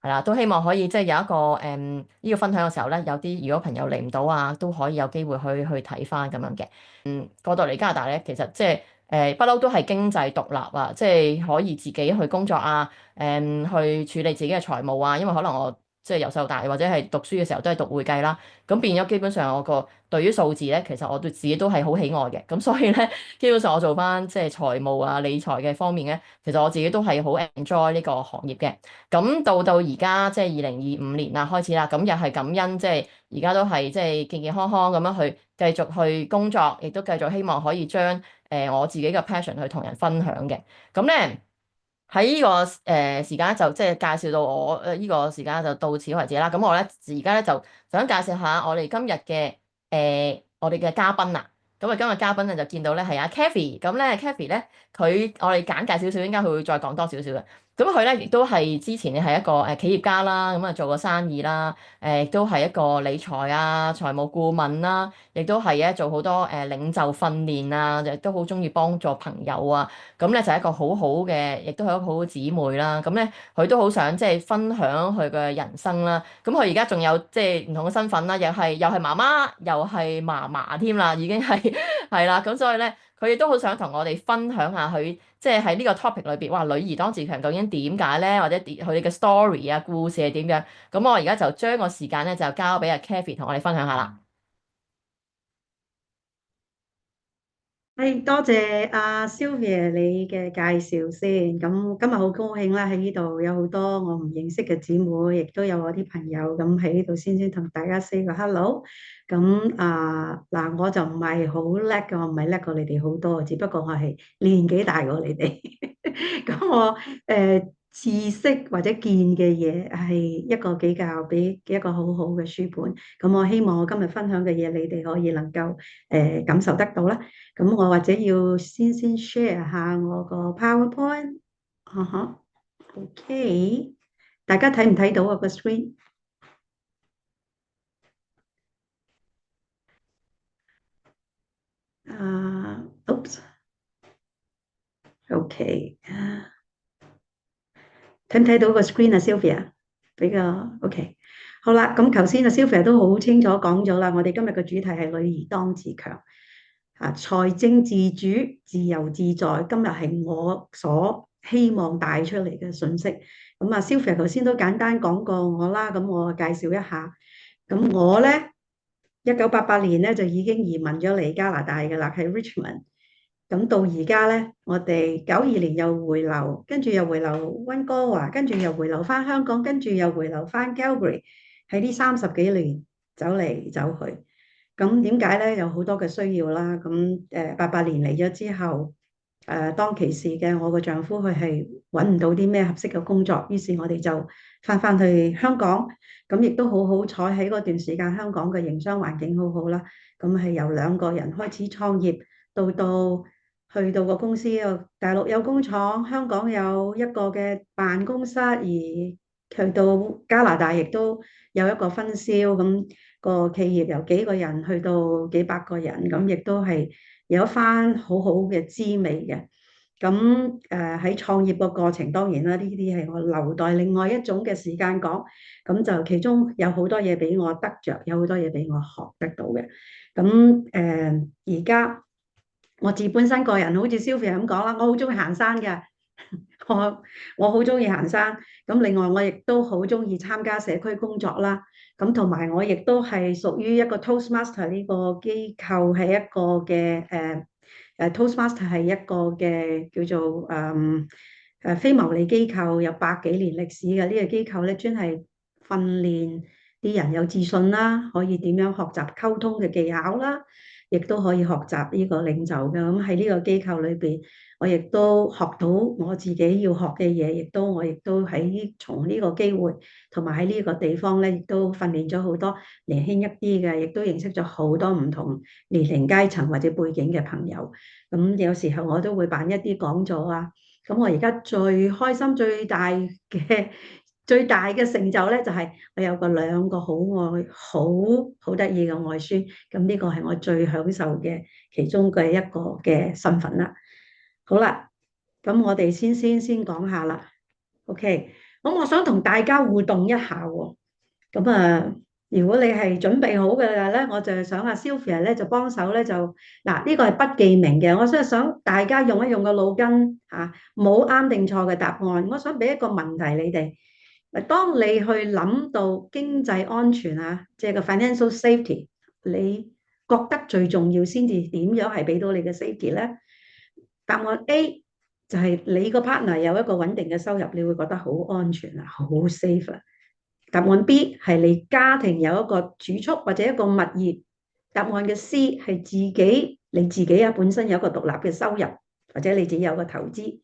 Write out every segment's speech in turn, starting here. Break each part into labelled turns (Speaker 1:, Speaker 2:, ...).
Speaker 1: 係啦，都希望可以即係有一個呢個分享嘅時候咧，有啲如果朋友嚟唔到啊，都可以有機會去睇翻咁樣嘅。過到嚟加拿大咧，其實即係不嬲都係經濟獨立啊，即係可以自己去工作啊，去處理自己嘅財務啊。因為可能我即係由細到大或者係讀書嘅時候都係讀會計啦，咁變咗基本上我個對於數字咧，其實我對自己都係好喜愛嘅。咁所以咧，基本上我做翻即係財務啊、理財嘅方面咧，其實我自己都係好 enjoy 呢個行業嘅。咁到而家即係2025年啦，開始啦，咁又係感恩，即係而家都係即係健健康康咁樣去繼續去工作，亦都繼續希望可以將我自己嘅 passion 去同人分享嘅。咁咧喺呢個時間就即係介紹到我呢個時間就到此為止啦。咁我咧而家咧就想介紹下我哋今日嘅我哋嘅嘉賓啦。咁啊今日嘉賓咧就見到咧係阿 Kathy，咁咧 Kathy 咧佢我哋簡介少少，應該佢會再講多少少嘅。咁佢咧亦都係之前係一個企業家啦，咁啊做過生意啦，亦都係一個理財啊、財務顧問啦，亦都係做好多領袖訓練啊，亦都好中意幫助朋友啊。咁咧就係一個好好嘅，亦都係一個好好姊妹啦。咁咧佢都好想即係分享佢嘅人生啦。咁佢而家仲有即係唔同嘅身份啦，又係媽媽，又係嫲嫲添啦，已經係係啦。咁所以咧，佢亦都好想同我哋分享下佢即係喺呢個 topic 裏邊，哇！女兒當自強究竟點解咧？或者佢哋嘅 story 啊、故事係點樣？咁我而家就將個時間咧就交俾阿 Kathy 同我哋分享下啦。
Speaker 2: 多謝阿 Sylvia 你嘅介紹先。咁今日好高興啦，喺呢度有好多我唔認識嘅姊妹，亦都有我啲朋友咁喺呢度先同大家 say 個 hello。咁嗱，我就唔係好叻嘅，我唔係叻過你哋好多，只不過我係年紀大過你哋。咁我知識或者見嘅嘢係一個比一個好好嘅書本。咁我希望我今日分享嘅嘢，你哋可以能夠感受得到啦。咁我或者要先 share 下我個 PowerPoint，啊哈，OK，大家睇唔睇到我個 screen？Oops，OK，睇唔睇到個 screen 啊，Sylvia？比較 OK，好啦，咁頭先啊，Sylvia 都好清楚講咗啦，我哋今日嘅主題係女兒當自強。財政自主、自由自在，今日係我所希望帶出嚟嘅信息。咁啊，Sylvia 頭先都簡單講過我啦，咁我介紹一下。咁我咧，1988年咧就已經移民咗嚟加拿大嘅啦，喺 Richmond。咁到而家咧，我哋92年又回流，跟住又回流溫哥華，跟住又回流翻香港，跟住又回流翻 Calgary。喺呢30幾年走嚟走去。咁點解咧？有好多嘅需要啦。咁88年嚟咗之後，當其時嘅我個丈夫佢係揾唔到啲咩合適嘅工作，於是我哋就翻去香港。咁亦都好好彩喺嗰段時間，香港嘅營商環境好好啦。咁係由兩個人開始創業，到去到個公司又大陸有工廠，香港有一個嘅辦公室，而去到加拿大亦都有一個分銷。咁個企業由幾個人去到幾百個人，咁亦都係有一番好好嘅滋味嘅。咁喺創業個過程，當然啦，呢啲係我留待另外一種嘅時間講。咁就其中有好多嘢俾我得着，有好多嘢俾我學得到嘅。咁而家我自本身個人好似 Sylvia 咁講啦，我好中意行山嘅。我我好中意行山。咁另外我亦都好中意參加社區工作啦。咁同埋我亦都係屬於一個 Toastmaster 呢個機構，係一個嘅Toastmaster 係一個嘅叫做非牟利機構，有100幾年歷史嘅呢個機構咧，專係訓練啲人有自信啦，可以點樣學習溝通嘅技巧啦，亦都可以學習呢個領袖嘅。咁喺呢個機構裏邊，我亦都學到我自己要學嘅嘢，我亦都喺從呢個機會同埋喺呢個地方咧，亦都訓練咗好多年輕一啲嘅，亦都認識咗好多唔同年齡階層或者背景嘅朋友。咁有時候我都會辦一啲講座啊。咁我而家最開心、最大嘅成就咧，就係我有兩個好愛、好得意嘅外孫。咁呢個係我最享受嘅其中嘅一個嘅身份啦。好啦，咁我哋先講下啦。OK，咁我想同大家互動一下喎。咁啊，如果你係準備好嘅咧，我就想阿 Sylvia 咧就幫手咧就嗱，呢個係不記名嘅，我真係想大家用一用個腦筋嚇，冇啱定錯嘅答案。我想俾一個問題你哋，嗱，當你去諗到經濟安全啊，即係個 financial safety，你覺得最重要先至點樣係俾到你嘅 safety 咧？答案 A 就係你個 partner 有一個穩定嘅收入，你會覺得好安全啊，好 safe 啊。答案 B 係你家庭有一個儲蓄或者一個物業。答案嘅 C 係你自己啊本身有一個獨立嘅收入，或者你自己有個投資，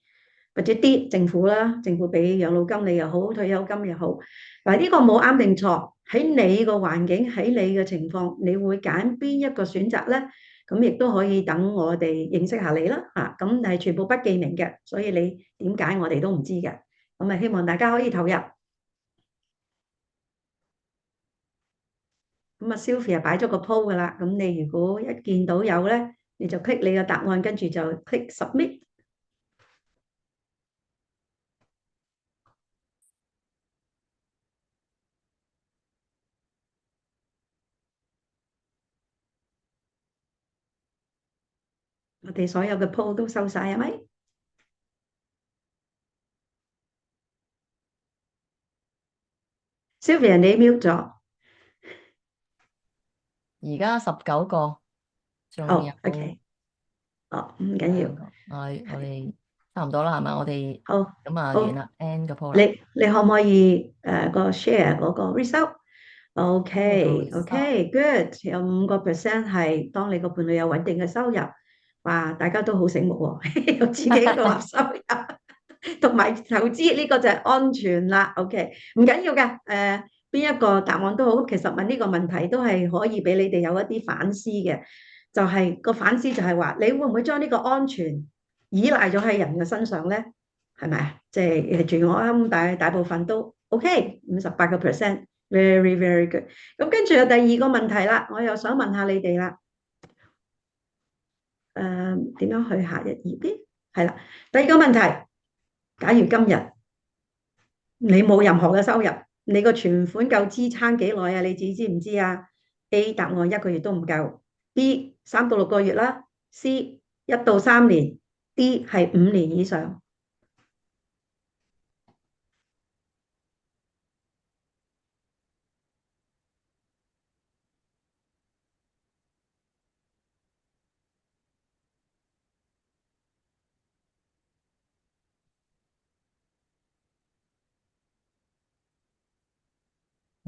Speaker 2: 或者 D 政府啦，政府俾養老金你又好，退休金又好。嗱，呢個冇啱定錯，喺你個環境，喺你嘅情況，你會揀邊一個選擇咧？咁亦都可以等我哋認識下你啦嚇。咁係全部不記名嘅，所以你點解我哋都唔知嘅。咁啊，希望大家可以投入。咁啊，Sylvia 擺咗個 poll 噶啦，咁你如果一見到有咧，你就 click 你嘅答案，跟住就 click submit。我哋所有嘅 poll 都收晒係咪？Sylvia 你 mute 咗。
Speaker 1: 而家19個，仲有
Speaker 2: 哦，OK，哦，唔緊要，
Speaker 1: 兩個，我
Speaker 2: 係
Speaker 1: 哋差唔多啦，係咪？我哋
Speaker 2: 好，
Speaker 1: 咁啊，完
Speaker 2: 好，
Speaker 1: 啦，end 個 poll 啦。
Speaker 2: 你可唔可以個 share 嗰個 result？
Speaker 1: 呢個
Speaker 2: OK
Speaker 1: result
Speaker 2: OK good，有5% 係當你個伴侶有穩定嘅收入，哇，大家都好醒目喎，有自己嘅獨立收入。同埋投資呢個就係安全啦。OK，唔緊要嘅。邊一個答案都好，其實問呢個問題都係可以俾你哋有一啲反思嘅。就係個反思就係話，你會唔會將呢個安全依賴咗喺人嘅身上咧？係咪啊？即係住我啱大部分都 OK，58%，very very good。咁跟住有第二個問題啦，我又想問下你哋啦。點樣去下一頁咧？係啦，第二個問題，假如今日你冇任何嘅收入，你個存款夠支撐幾耐啊？你自己知唔知啊？A 答案1個月都唔夠，B 3到6個月啦，C 1到3年，D 係5年以上。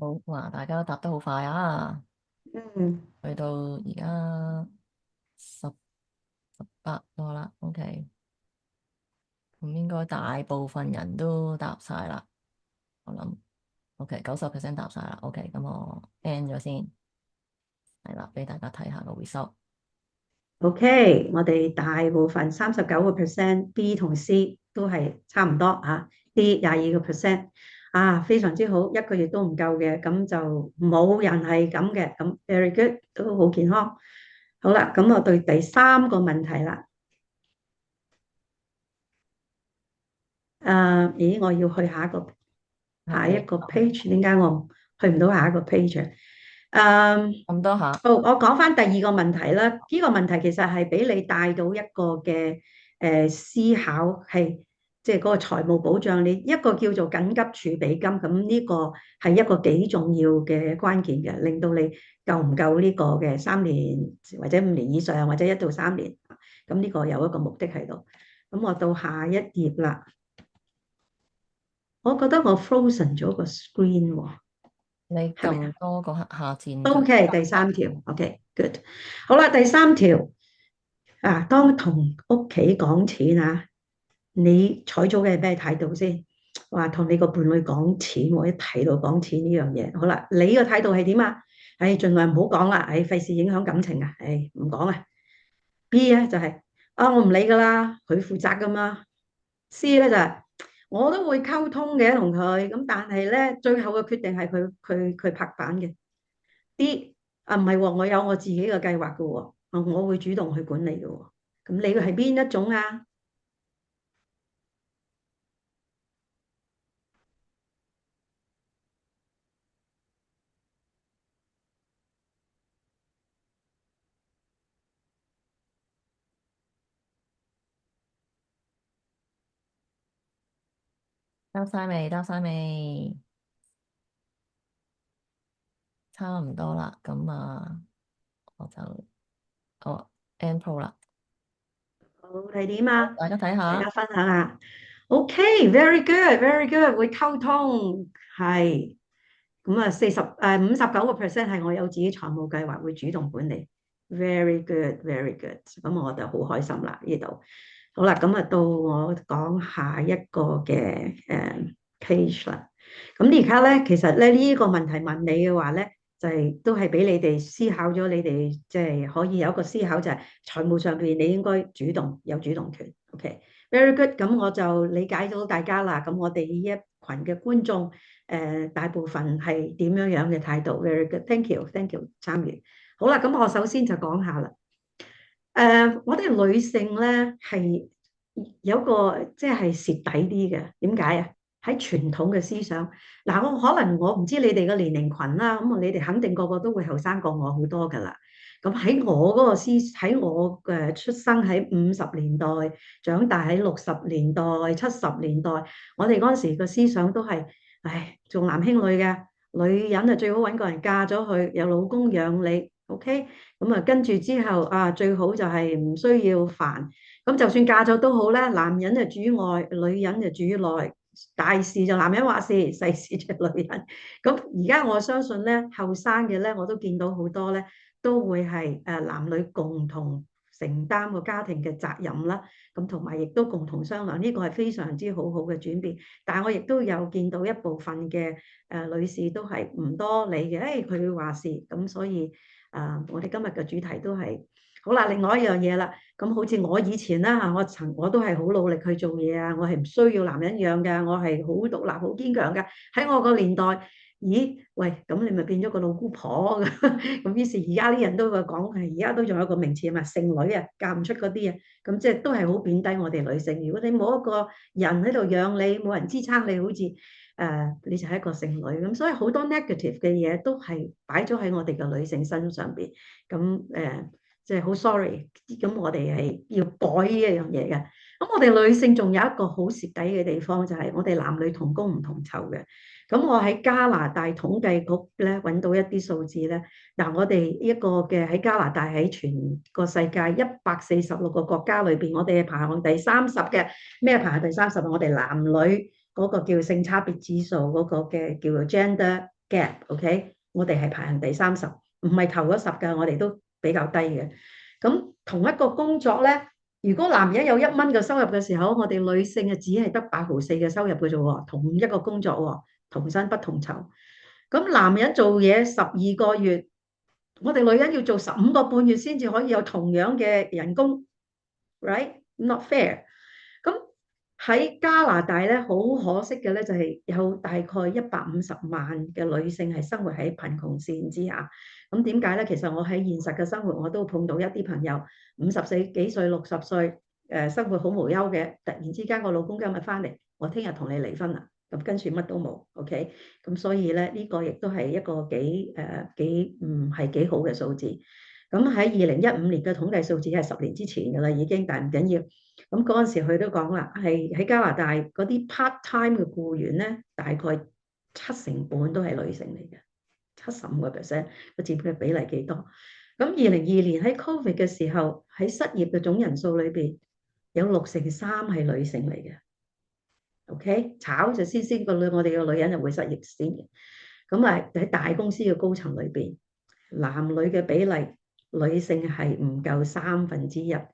Speaker 1: 好，哇！大家都答得好快啊，
Speaker 2: 嗯
Speaker 1: 去到而家18個啦。OK，咁應該大部分人都答晒啦。我諗 OK，90% 答晒啦。OK，咁我 end 咗先，係啦，俾大家睇下個 result。
Speaker 2: ，OK，我哋大部分39% B 同 C 都係差唔多啊，D 22%啊，非常之好，1個月都唔夠嘅，咁就冇人係咁嘅，咁 very good，都好健康。好啦，咁我對第三個問題啦。咦，我要去下一個 page，點解我去唔到下一個 page 啊？
Speaker 1: 咁多下，
Speaker 2: 好，我講翻第二個問題啦。呢個問題其實係俾你帶到一個嘅思考，係即係嗰個財務保障。你一個叫做緊急儲備金，咁呢個係一個幾重要嘅關鍵嘅，令到你夠唔夠呢個嘅3年或者5年以上，或者1到3年。咁呢個有一個目的喺度。咁我到下一頁啦。我覺得我 frozen 咗個 screen 喎，
Speaker 1: 你
Speaker 2: 係咪啊
Speaker 1: 撳多個下鍵就
Speaker 2: ？OK，第三條，OK，good。好啦，第三條啊，當同屋企講錢啊，你採取嘅係咩態度先？話同你個伴侶講錢，我一提到講錢呢樣嘢，好啦，你個態度係點啊？唉，盡量唔好講啦，唉，費事影響感情啊，唉，唔講啊。B 咧就係啊，我唔理噶啦，佢負責噶嘛。C 咧就係我都會溝通嘅同佢，咁但係咧最後嘅決定係佢拍板嘅。D 啊唔係喎，我有我自己嘅計劃嘅喎，啊我會主動去管理嘅喎。咁你係邊一種啊？
Speaker 1: 交晒未？交晒未？差唔多啦，咁啊，我就end pro 啦，
Speaker 2: 好係點啊？
Speaker 1: 大家睇下。
Speaker 2: 大家分享下。OK，very good，very good，會溝通係。咁啊，59%係我有自己財務計劃，會主動管理。Very good，very good。咁我就好開心啦呢度。好啦，咁啊到我講下一個嘅case 啦。咁而家咧，其實咧呢個問題問你嘅話咧，就係都係俾你哋思考咗，你哋即係可以有一個思考，就係財務上邊你應該主動有主動權。OK，very good。咁我就理解到大家啦。咁我哋呢一群嘅觀眾。大部分係點樣樣嘅態度？Very good，thank you，thank you 參與。好啦，咁我首先就講下啦。我哋女性咧係有個即係蝕底啲嘅，點解啊？喺傳統嘅思想，嗱，我可能唔知你哋嘅年齡群啦，咁啊你哋肯定個個都會後生過我好多噶啦。咁喺我嗰個喺我嘅出生喺50年代，長大喺60年代、70年代，我哋嗰陣時個思想都係，唉，重男輕女嘅，女人啊最好揾個人嫁咗去，有老公養你，OK。咁啊，跟住之後啊，最好就係唔需要煩。咁就算嫁咗都好咧，男人就主外，女人就主內。大事就男人話事，細事就女人。咁而家我相信咧，後生嘅咧，我都見到好多咧，都會係男女共同承擔個家庭嘅責任啦。咁同埋亦都共同商量，呢個係非常之好好嘅轉變。但係我亦都有見到一部分嘅女士都係唔多理嘅，誒佢會話事，咁所以。我哋今日嘅主題都係好啦。另外一樣嘢啦，咁好似我以前啦嚇，我都係好努力去做嘢啊，我係唔需要男人養㗎，我係好獨立、好堅強㗎。喺我個年代，咦喂，咁你咪變咗個老姑婆咁。咁於是而家啲人都會講係，而家都仲有個名詞啊嘛，剩女啊，嫁唔出嗰啲啊，咁即係都係好貶低我哋女性。如果你冇一個人喺度養你，冇人支撐你，好似你就係一個剩女咁，所以好多 negative 嘅嘢都係擺咗喺我哋嘅女性身上邊。咁即係好 sorry，咁我哋係要改呢一樣嘢嘅。咁我哋女性仲有一個好蝕底嘅地方，就係我哋男女同工唔同酬嘅。咁我喺加拿大統計局咧揾到一啲數字咧，嗱，我哋一個嘅喺加拿大喺全個世界146個國家裏邊，我哋係排行第30嘅。咩排行第30啊？我哋男女嗰個叫性差別指數嗰個嘅叫做 gender gap，OK，我哋係排行第30，唔係頭嗰10㗎，我哋都比較低嘅。咁同一個工作咧，如果男人有1蚊嘅收入嘅時候，我哋女性啊只係得8毫4嘅收入嘅啫喎，同一個工作喎，同薪不同酬。咁男人做嘢12個月，我哋女人要做15個半月先至可以有同樣嘅人工，right？Not fair。咁喺加拿大咧，好可惜嘅咧，就係有大概150萬嘅女性係生活喺貧窮線之下。咁點解咧？其實我喺現實嘅生活，我都碰到一啲朋友50幾歲、60歲，生活好無憂嘅，突然之間個老公今日翻嚟，我聽日同你離婚啦，咁跟住乜都冇，OK。咁所以咧，呢個亦都係一個幾唔係幾好嘅數字。咁喺2015年嘅統計數字係10年之前㗎啦，已經，但係唔緊要。咁嗰陣時佢都講啦，係喺加拿大嗰啲 part time 嘅僱員咧，大概70%都係女性嚟嘅，75%，個佔嘅比例幾多？咁2022年喺 Covid 嘅時候，喺失業嘅總人數裏邊，有63%係女性嚟嘅。OK，炒就先個女，我哋個女人就會失業先嘅。咁啊喺大公司嘅高層裏邊，男女嘅比例，女性係唔夠1/3。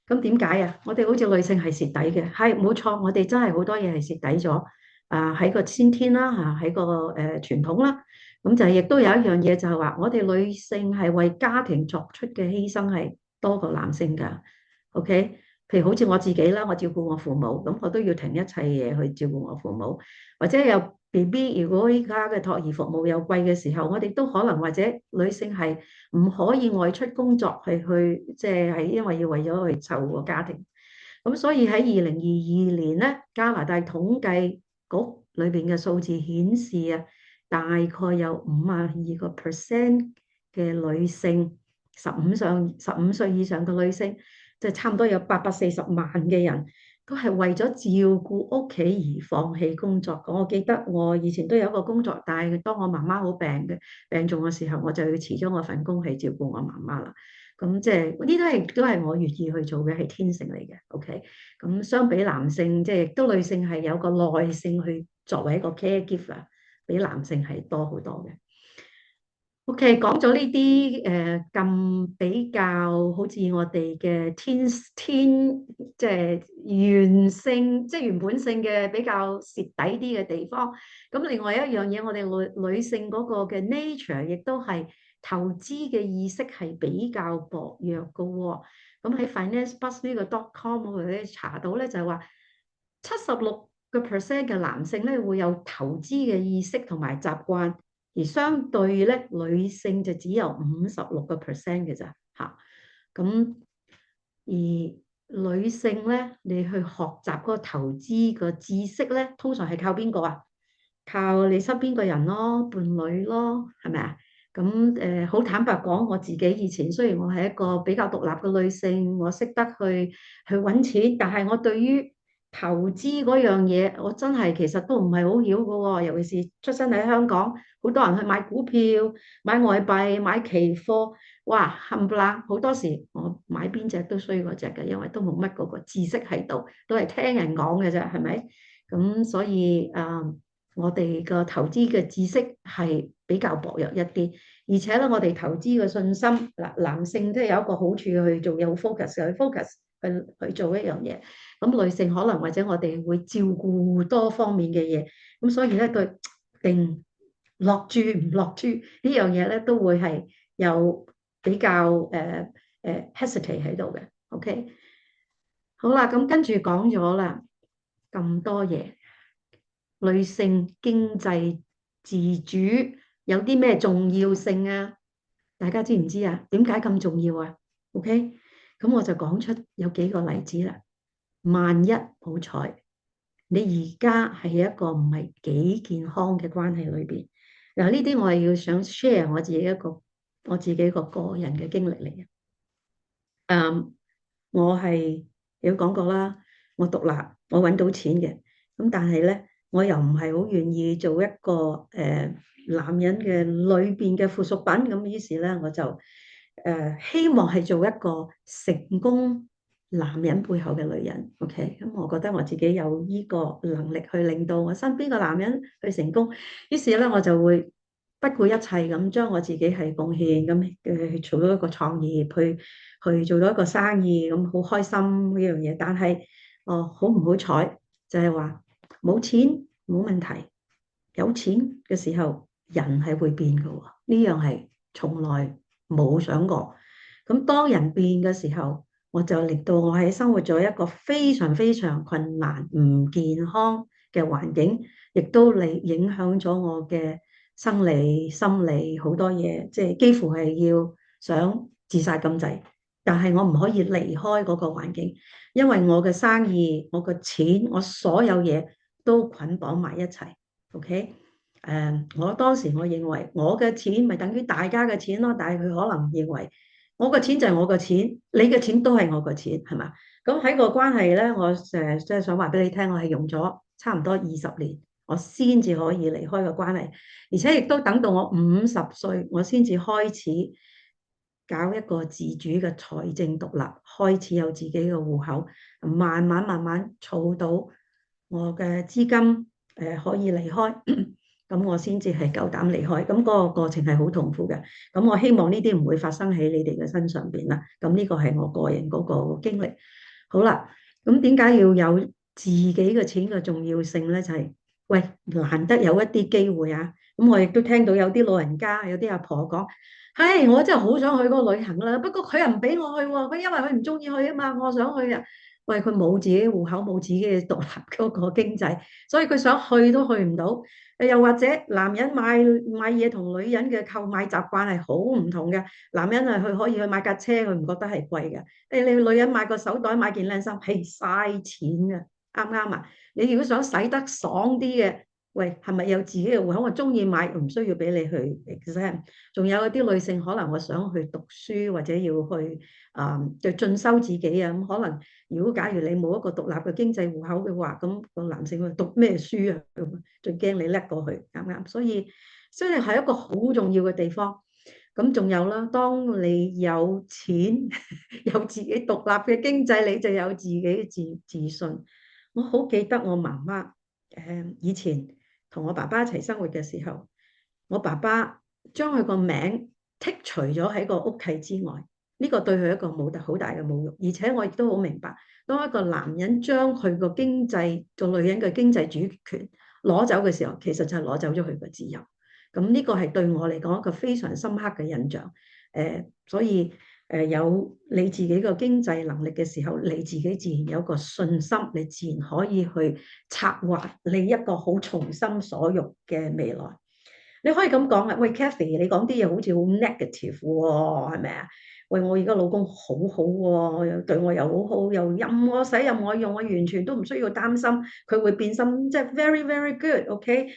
Speaker 2: 咁點解啊？我哋好似女性係蝕底嘅，係冇錯，我哋真係好多嘢係蝕底咗。喺個先天啦，喺個傳統啦，咁就亦都有一樣嘢就係話，我哋女性係為家庭作出嘅犧牲係多過男性㗎。OK，譬如好似我自己啦，我照顧我父母，咁我都要停一切嘢去照顧我父母，或者有 BB，如果依家嘅托兒服務又貴嘅時候，我哋都可能或者女性係唔可以外出工作，去即係因為要為咗去湊個家庭。咁所以喺2022年咧，加拿大統計局裏邊嘅數字顯示啊，大概有52%嘅女性，15歲以上嘅女性，即係差唔多有840萬嘅人，都係為咗照顧屋企而放棄工作。我記得我以前都有一個工作，但係當我媽媽好病重嘅時候，我就要辭咗我份工去照顧我媽媽啦。咁即係呢都係我願意去做嘅，係天性嚟嘅。OK，咁相比男性，即係亦都女性係有個耐性去作為一個 caregiver，比男性係多好多嘅。OK，講咗呢啲咁比較好似我哋嘅即係原性，即係原本性嘅比較蝕底啲嘅地方。咁另外一樣嘢，我哋女性嗰個嘅 nature 亦都係投資嘅意識係比較薄弱嘅喎。咁喺 FinanceBuzz 呢個 .com 我哋查到咧，就係話76% 嘅男性咧會有投資嘅意識同埋習慣。而相對咧，女性就只有56% 嘅咋嚇。咁而女性咧，你去學習嗰個投資個知識咧，通常係靠邊個啊？靠你身邊個人咯，伴侶咯，係咪啊？咁好坦白講，我自己以前雖然我係一個比較獨立嘅女性，我識得去揾錢，但係我對於投資嗰樣嘢，我真係其實都唔係好曉嘅喎。尤其是出生喺香港，好多人去買股票、買外幣、買期貨，哇冚唪唥好多時我買邊隻都衰嗰隻嘅，因為都冇乜嗰個知識喺度，都係聽人講嘅啫，係咪？咁所以我哋個投資嘅知識係比較薄弱一啲，而且咧我哋投資嘅信心嗱，男性都係有一個好處去做嘢好 focus 去做一樣嘢。咁女性可能或者我哋會照顧多方面嘅嘢，咁所以咧對定落注唔落注呢樣嘢咧都會係有比較hesitate 喺度嘅。OK，好啦，咁跟住講咗啦咁多嘢，女性經濟自主有啲咩重要性啊？大家知唔知啊？點解咁重要啊？OK，咁我就講出有幾個例子啦。萬一好彩，你而家係一個唔係幾健康嘅關係裏邊，嗱呢啲我係要想 share 我自己個人嘅經歷嚟嘅。我係有講過啦，我獨立，我揾到錢嘅，咁但係咧，我又唔係好願意做一個男人嘅裏邊嘅附屬品，咁於是咧我就希望係做一個成功男人背後嘅女人，OK，咁我覺得我自己有呢個能力去令到我身邊嘅男人去成功，於是咧我就會不顧一切咁將我自己係貢獻咁去做到一個創業，去做到一個生意，咁好開心呢樣嘢。但係好唔好彩就係話冇錢冇問題，有錢嘅時候人係會變㗎喎，呢樣係從來冇想過。咁當人變嘅時候，我就令到我喺生活咗一個非常非常困難、唔健康嘅環境，亦都影響咗我嘅生理、心理好多嘢，即係幾乎係要想自殺咁滯。但係我唔可以離開嗰個環境，因為我嘅生意、我嘅錢、我所有嘢都捆綁埋一齊。OK，我當時我認為我嘅錢咪等於大家嘅錢咯，但係佢可能認為我嘅錢就係我嘅錢，你嘅錢都係我嘅錢，係嘛？咁喺個關係咧，我成即係想話俾你聽，我係用咗差唔多20年，我先至可以離開個關係，而且亦都等到我50歲，我先至開始搞一個自主嘅財政獨立，開始有自己嘅戶口，慢慢慢慢儲到我嘅資金，可以離開。咁我先至係夠膽離開，咁嗰個過程係好痛苦嘅。咁我希望呢啲唔會發生喺你哋嘅身上邊啦。咁呢個係我個人嗰個經歷。好啦，咁點解要有自己嘅錢嘅重要性咧？就係喂，難得有一啲機會啊！咁我亦都聽到有啲老人家、有啲阿婆講，唉，我真係好想去嗰個旅行啦，不過佢又唔俾我去喎，佢因為佢唔中意去啊嘛，我想去啊。喂，佢冇自己戶口，冇自己嘅獨立嗰個經濟，所以佢想去都去唔到。又或者男人買嘢同女人嘅購買習慣係好唔同嘅。男人啊，佢可以去買架車，佢唔覺得係貴嘅。你女人買個手袋、買件靚衫，係嘥錢嘅，啱唔啱啊？你如果想使得爽啲嘅，喂，係咪有自己嘅戶口？我中意買，唔需要俾你去 exam。仲有一啲女性可能我想去讀書或者要去就進修自己啊。咁可能如果假如你冇一個獨立嘅經濟戶口嘅話，咁個男性會讀咩書啊？最驚你叻過去，啱唔啱？所以係一個好重要嘅地方。咁仲有啦，當你有錢有自己獨立嘅經濟，你就有自己嘅自信。我好記得我媽媽以前同我爸爸一齊生活嘅時候，我爸爸將佢個名剔除咗喺個屋企之外，呢個對佢一個好大嘅侮辱。而且我亦都好明白，當一個男人將佢個經濟個女人嘅經濟主權攞走嘅時候，其實就係攞走咗佢個自由。咁呢個係對我嚟講一個非常深刻嘅印象。所以有你自己個經濟能力嘅時候，你自己自然有個信心，你自然可以去策劃你一個好從心所欲嘅未來。你可以咁講啊，喂 Kathy，你講啲嘢好似好 negative 喎，係咪啊？喂，我而家老公好好喎，對我又好好，又任我使任我用，我完全都唔需要擔心佢會變心，即係 very very good，OK？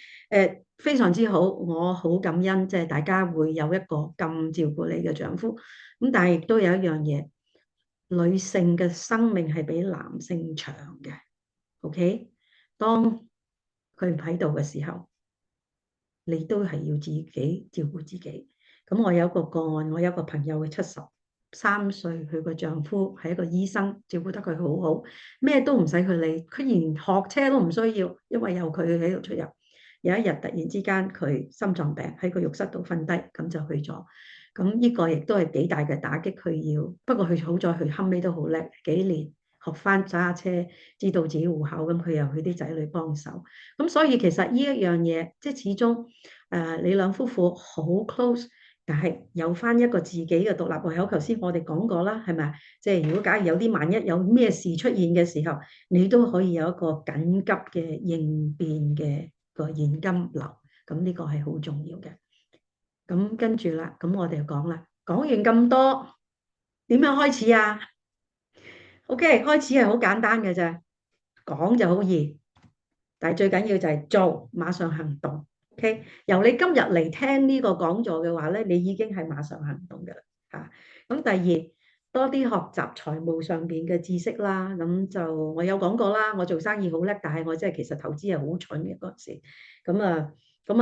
Speaker 2: 非常之好，我好感恩，即係大家會有一個咁照顧你嘅丈夫。咁但係亦都有一樣嘢，女性嘅生命係比男性長嘅，OK？當佢唔喺度嘅時候，你都係要自己照顧自己。咁我有個個案，我有個朋友嘅73歲，佢個丈夫係一個醫生，照顧得佢好好，咩都唔使佢理，佢連學車都唔需要，因為有佢喺度出入。有一日突然之間佢心臟病喺個浴室度瞓低，咁就去咗。咁呢個亦都係幾大嘅打擊，佢要不過佢好在佢後尾都好叻，幾年學翻揸車，知道自己戶口，咁佢又佢啲仔女幫手。咁所以其實呢一樣嘢，即係始終你兩夫婦好 close，但係有翻一個自己嘅獨立戶口。頭先我哋講過啦，係咪？即係如果假如有啲萬一有咩事出現嘅時候，你都可以有一個緊急嘅應變嘅個現金流。咁呢個係好重要嘅。咁跟住啦，咁我哋就講啦，講完咁多，點樣開始啊？OK，開始係好簡單嘅啫，講就好易，但係最緊要就係做，馬上行動。OK，由你今日嚟聽呢個講座嘅話咧，你已經係馬上行動嘅啦嚇。咁第二，多啲學習財務上邊嘅知識啦。咁就我有講過啦，我做生意好叻，但係我真係其實投資係好蠢嘅嗰陣時。咁啊，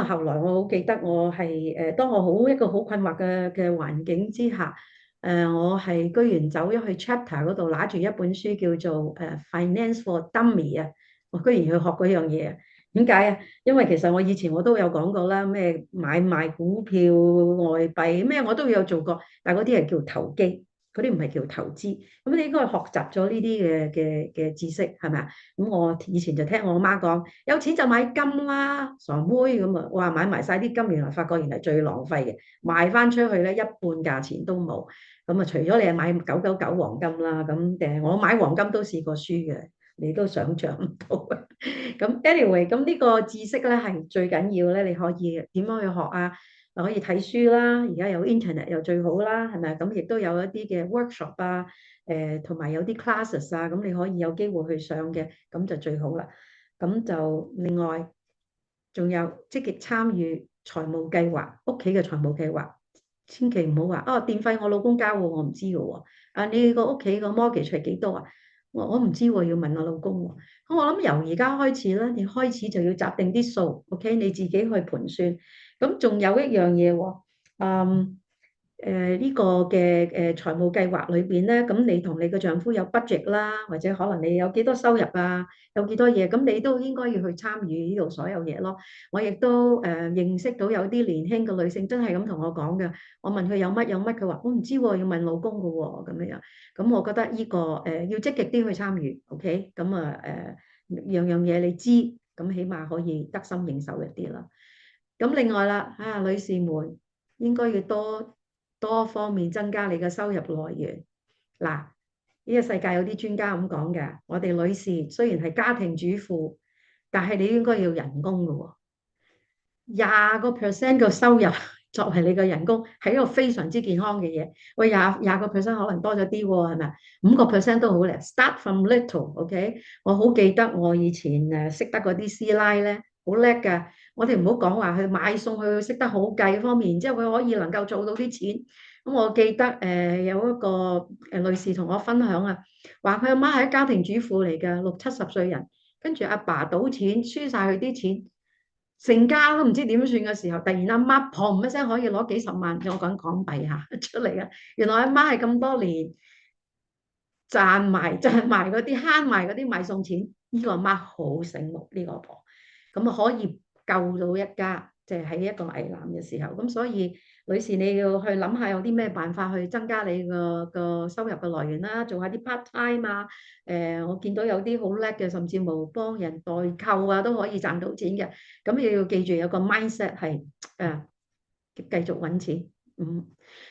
Speaker 2: 後來我好記得我係當我一個好困惑嘅環境之下，我係居然走咗去 Chapter 嗰度拿住一本書叫做Finance for Dummy 啊，我居然去學嗰樣嘢啊！點解啊？因為其實我以前我都有講過啦，咩買賣股票、外幣咩我都有做過，但係嗰啲係叫投機。嗰啲唔係叫投資，咁你應該學習咗呢啲嘅知識係咪啊？咁我以前就聽我媽講，有錢就買金啦，傻妹咁啊！哇，買埋晒啲金，原來發覺原來最浪費嘅，賣翻出去咧一半價錢都冇。咁啊，除咗你係買999黃金啦，咁我買黃金都試過輸嘅，你都想象唔到。咁 anyway，咁呢個知識咧係最緊要咧，你可以點樣去學啊？可以睇書啦，而家有 internet 又最好啦，係咪？咁亦都有一啲嘅 workshop 啊，同埋有啲 classes 啊，咁你可以有機會去上嘅，咁就最好啦。咁就另外仲有積極參與財務計劃，屋企嘅財務計劃，千祈唔好話哦，電費我老公交喎，我唔知嘅喎。啊，你個屋企個 mortgage 係幾多啊？我唔知喎，要問我老公喎。咁我諗由而家開始咧，你開始就要紮定啲數，OK？你自己去盤算。咁仲有一樣嘢喎，呢個嘅財務計劃裏邊咧，咁你同你嘅丈夫有 budget 啦，或者可能你有幾多收入啊，有幾多嘢，咁你都應該要去參與呢度所有嘢咯。我亦都認識到有啲年輕嘅女性真係咁同我講嘅，我問佢有乜，佢話我唔知喎，要問老公嘅喎，咁樣樣。咁我覺得呢個要積極啲去參與，OK？咁啊樣樣嘢你知，咁起碼可以得心應手一啲啦。咁另外啦，女士們應該要多方面增加你嘅收入來源。嗱，呢個世界有啲專家咁講嘅，我哋女士雖然係家庭主婦，但係你應該要人工嘅喎，20% 嘅收入作為你嘅人工係一個非常之健康嘅嘢。喂，廿個 percent 可能多咗啲喎，係咪？5% 都好咧。Start from little，OK？我好記得我以前識得嗰啲師奶咧。好叻㗎。我哋唔好講話佢買餸，佢識得好計方面，然之後佢可以能夠做到啲錢。咁我記得有一個女士同我分享啊，話佢阿媽係家庭主婦嚟㗎，六七十歲人，跟住阿爸賭錢輸晒佢啲錢，成家都唔知點算嘅時候，突然阿媽砰一聲可以攞幾十萬，我講港幣嚇出嚟啊！原來阿媽係咁多年賺埋嗰啲慳埋嗰啲買餸錢，呢個阿媽好醒目，呢個婆咁啊可以救到一家，即係喺一個危難嘅時候。咁所以女士你要去諗下有啲咩辦法去增加你個收入嘅來源啦，做下啲 part time 啊。我見到有啲好叻嘅，甚至乎幫人代購啊都可以賺到錢嘅。咁你要記住有個 mindset 係繼續揾錢。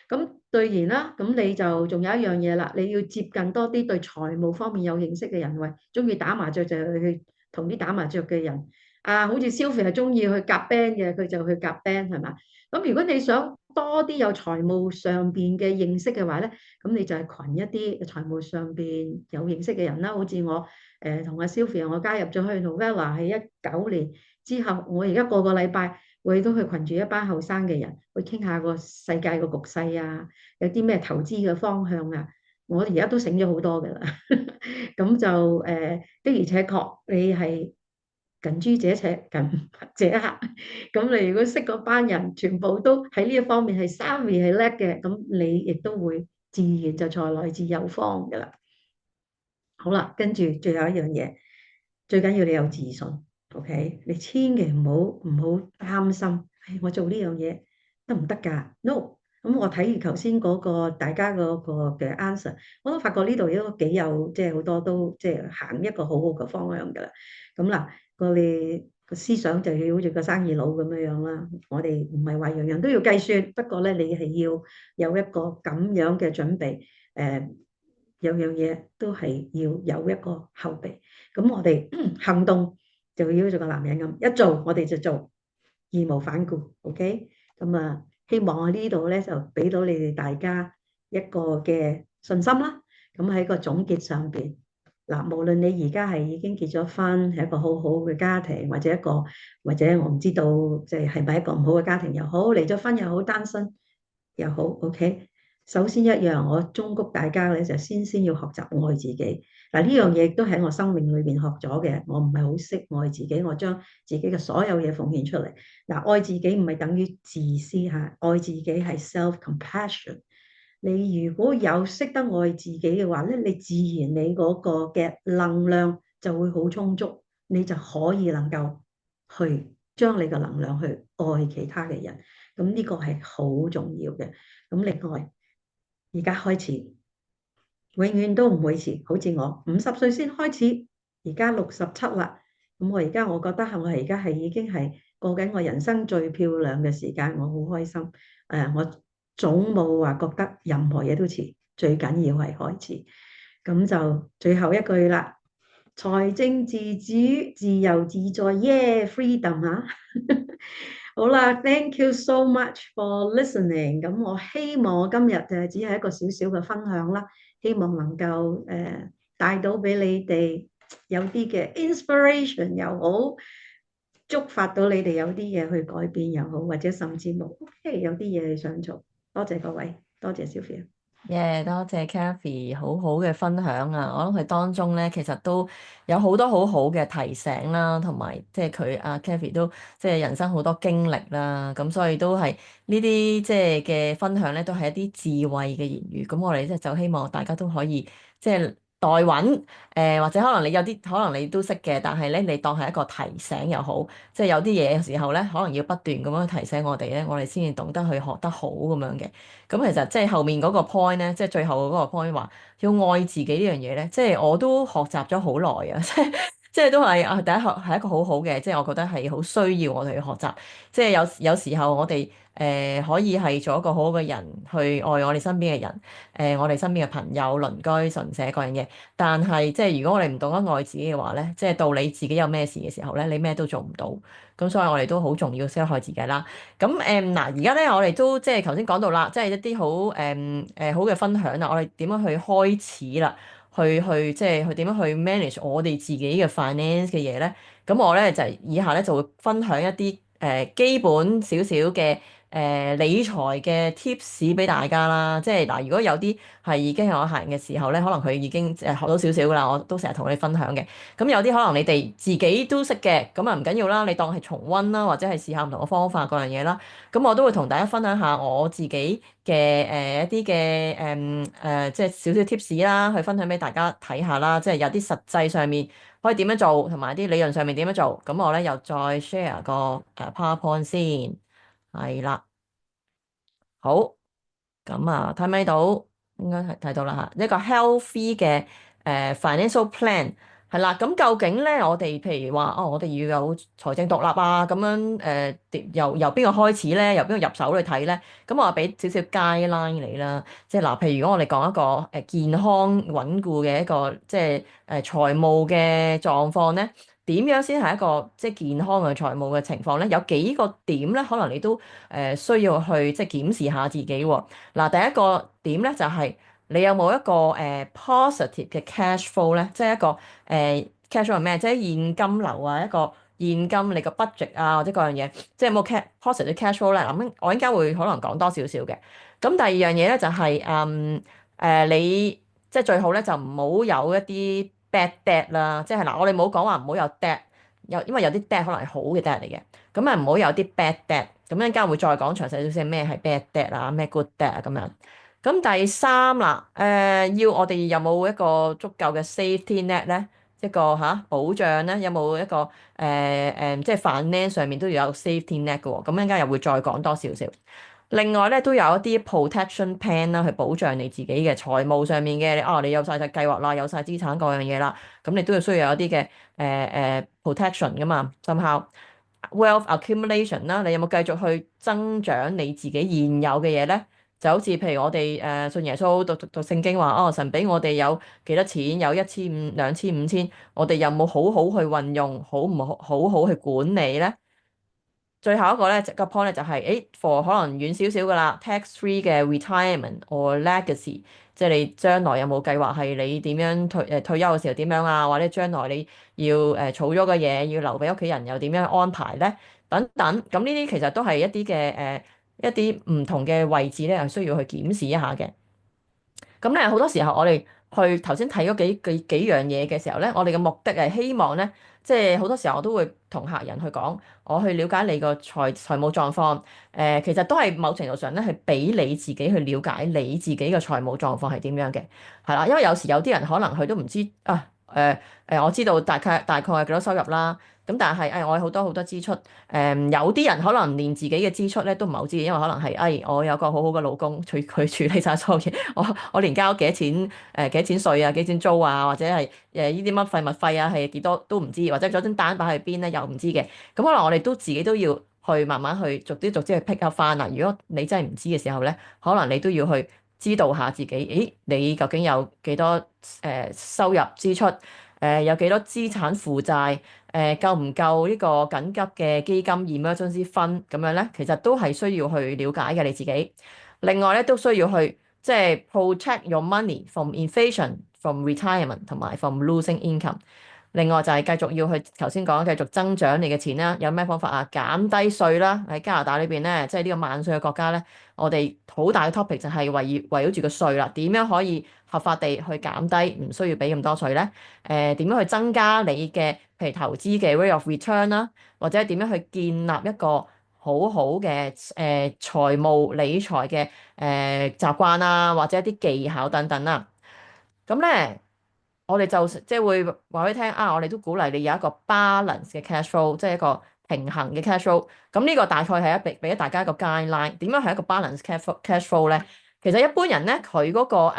Speaker 2: 咁對然啦，咁你就仲有一樣嘢啦，你要接近多啲對財務方面有認識嘅人，喂，中意打麻雀就去同啲打麻雀嘅人，好似 Sylvia 係中意去夾 band 嘅，佢就去夾 band 係嘛？咁如果你想多啲有財務上邊嘅認識嘅話咧，咁你就係群一啲財務上邊有認識嘅人啦，好似我同阿 Sylvia，我加入咗去 Novella 係19年之後，我而家個個禮拜，我哋都去群住一班後生嘅人，去傾下個世界個局勢啊，有啲咩投資嘅方向啊，我而家都醒咗好多噶啦。咁就的而且確，你係近朱者赤，近墨者黑。咁你如果識嗰班人，全部都喺呢一方面係 savvy 係叻嘅，咁你亦都會自然就財來自有方噶啦。好啦，跟住最後一樣嘢，最緊要你有自信，OK？你千祈唔好擔心，我做呢樣嘢得唔得㗎？No。咁我睇完頭先嗰個大家嗰個嘅 answer，我都發覺呢度都幾有，即係好多都即係行一個好好嘅方向㗎啦。咁嗱，我哋個思想就要好似個生意佬咁樣樣啦。我哋唔係話樣樣都要計算，不過咧你係要有一個咁樣嘅準備，樣樣嘢都係要有一個後備。咁我哋行動就要做個男人咁，一做我哋就做，義無反顧。OK，咁啊，希望我呢度咧就俾到你哋大家一個嘅信心啦。咁喺個總結上邊，嗱，無論你而家係已經結咗婚，係一個好好嘅家庭，或者我唔知道，即係咪一個唔好嘅家庭又好，離咗婚又好，單身又好，OK。首先一樣，我忠告大家咧就先要學習愛自己。嗱，呢樣嘢亦都喺我生命裏邊學咗嘅。我唔係好識愛自己，我將自己嘅所有嘢奉獻出嚟。嗱，愛自己唔係等於自私嚇，愛自己係 self-compassion。你如果有識得愛自己嘅話咧，你自然你嗰個嘅能量就會好充足，你就可以能夠去將你嘅能量去愛其他嘅人。咁呢個係好重要嘅。咁另外，而家開始，永遠都唔會遲。好似我50歲先開始，而家67啦。咁我而家我覺得係我而家係已經係過緊我人生最漂亮嘅時間，我好開心。我總冇話覺得任何嘢都遲，最緊要係開始。咁就最後一句啦，財政自主、自由自在，耶、freedom 嚇。好啦，thank you so much for listening。咁我希望我今日只係一個小小嘅分享啦，希望能夠帶到俾你哋有啲嘅 inspiration 又好，觸發到你哋有啲嘢去改變又好，或者甚至冇 OK 有啲嘢想做。多謝各位，多謝 Sylvia。
Speaker 1: 多謝 Kathy 好好嘅分享啊！我諗佢當中咧，其實都有好多好好嘅提醒啦，同埋即係佢Kathy 都即係人生好多經歷啦，咁所以都係呢啲即係嘅分享咧，都係一啲智慧嘅言語。咁我哋即係就希望大家都可以即係代揾或者可能你有啲可能你都識嘅，但係咧你當係一個提醒又好，即係有啲嘢嘅時候咧，可能要不斷咁樣提醒我哋咧，我哋先至懂得去學得好咁樣嘅。咁其實即係後面嗰個 point 咧，即係最後嗰個 point 話要愛自己呢樣嘢咧，即係我都學習咗好耐啊！即係都係第一學係一個好好嘅，即係我覺得係好需要我哋去學習。即係有時候我哋可以係做一個好好嘅人，去愛我哋身邊嘅人，我哋身邊嘅朋友、鄰居、鄰舍各樣嘢。但係即係如果我哋唔懂得愛自己嘅話咧，即係到你自己有咩事嘅時候咧，你咩都做唔到。咁所以我哋都好重要識得愛自己啦。咁嗱，而家咧我哋都即係頭先講到啦，即係一啲好好嘅分享啦。我哋點樣去開始啦？即係去點樣去 manage 我哋自己嘅 finance 嘅嘢咧？咁我咧就以下咧就會分享一啲基本少少嘅理財嘅 tips 俾大家啦。即係嗱，如果有啲係已經係我客人嘅時候咧，可能佢已經學到少少噶啦，我都成日同你分享嘅。咁有啲可能你哋自己都識嘅，咁啊唔緊要啦，你當係重溫啦，或者係試下唔同嘅方法嗰樣嘢啦。咁我都會同大家分享下我自己嘅一啲嘅即係少少 tips 啦，去分享俾大家睇下啦。即係有啲實際上面可以點樣做，同埋啲理論上面點樣做。咁我咧又再 share 個PowerPoint 先，係啦，好。咁啊，睇唔睇到？應該係睇到啦嚇，一個 healthy 嘅financial plan 係啦。咁究竟咧，我哋譬如話，哦，我哋要有財政獨立啊，咁樣由邊個開始咧？由邊個入手去睇咧？咁我俾少少 guideline 你啦。即係嗱，譬如如果我哋講一個健康穩固嘅一個即係財務嘅狀況咧，點樣先係一個即係健康嘅財務嘅情況咧？有幾個點咧，可能你都需要去即係檢視下自己喎。嗱，第一個點咧就係、你有冇一個positive 嘅 cash flow 咧，即係一個cash flow 係咩？即係現金流啊，一個現金你個 budget 啊，或者嗰樣嘢，即係有冇 positive cash flow 咧？咁我應該會可能講多少少嘅。咁第二樣嘢咧就係、你即係最好咧就唔好有一啲 bad debt 啦，即係嗱，我哋冇講話唔好有 debt，因為有啲 debt 可能係好嘅 debt 嚟嘅，咁啊唔好有啲 bad debt。咁一陣間會再講詳細少少咩係 bad debt 啊，咩 good debt 啊咁樣。咁第三啦，要我哋有冇一個足夠嘅 safety net 咧？一個保障咧，有冇一個即係 finance 上面都要有 safety net 嘅喎。咁一陣間又會再講多少少。另外咧，都有一啲 protection plan 啦，去保障你自己嘅財務上面嘅。你有晒隻計劃啦，有晒資產嗰樣嘢啦，咁你都要需要有一啲嘅protection 噶嘛。somehow wealth accumulation 啦，你有冇繼續去增長你自己現有嘅嘢咧？就好似譬如我哋信耶穌讀聖經話，神俾我哋有幾多錢，有1500、2000、5000，我哋有冇好好去運用，好好去管理咧？最後一個咧，個 point 咧就係，for 可能遠少少噶啦，tax-free 嘅 retirement or legacy，即係你將來有冇計劃係你點樣退休嘅時候點樣啊？或者將來你要儲咗嘅嘢要留俾屋企人又點樣安排咧？等等，咁呢啲其實都係一啲嘅一啲唔同嘅位置咧，係需要去檢視一下嘅。咁咧好多時候我哋去頭先睇嗰幾樣嘢嘅時候咧，我哋嘅目的係希望咧，即係好多時候我都會同客人去講，我去了解你個財務狀況，其實都係某程度上咧係俾你自己去了解你自己嘅財務狀況係點樣嘅，係啦，因為有時有啲人可能佢都唔知啊，我知道大概係幾多收入啦。咁但係我有好多好多支出，有啲人可能連自己嘅支出咧都唔係好知，因為可能係我有個好好嘅老公，佢處理晒所有嘢，我連交幾多錢幾多錢稅啊，幾多錢租啊，或者係呢啲乜廢物費啊係幾多都唔知，或者嗰張單擺喺邊咧又唔知嘅，咁可能我哋都自己都要去慢慢去逐啲去 pick up 翻啦。如果你真係唔知嘅時候咧，可能你都要去知道下自己，你究竟有幾多收入支出？有幾多資產負債？夠唔夠呢個緊急嘅基金 emergency fund 咁樣咧？其實都係需要去了解嘅你自己。另外咧，都需要去即係 protect your money from inflation, from retirement 同埋 from losing income。另外就係繼續要去頭先講，繼續增長你嘅錢啦。有咩方法啊？減低稅啦！喺加拿大裏邊咧，即係呢個萬稅嘅國家咧，我哋好大嘅 topic 就係圍繞住個稅啦。點樣可以合法地去減低，唔需要俾咁多稅咧？點樣去增加你嘅譬如投資嘅 rate of return 啦，或者點樣去建立一個好好嘅財務理財嘅習慣啊，或者一啲技巧等等啦。咁咧。我哋就即係會話俾你聽啊！我哋都鼓勵你有一個 balance 嘅 cash flow，即係一個平衡嘅 cash flow。咁呢個大概係俾咗大家一個 guideline。點樣係一個 balance cash flow 咧？其實一般人咧，佢嗰個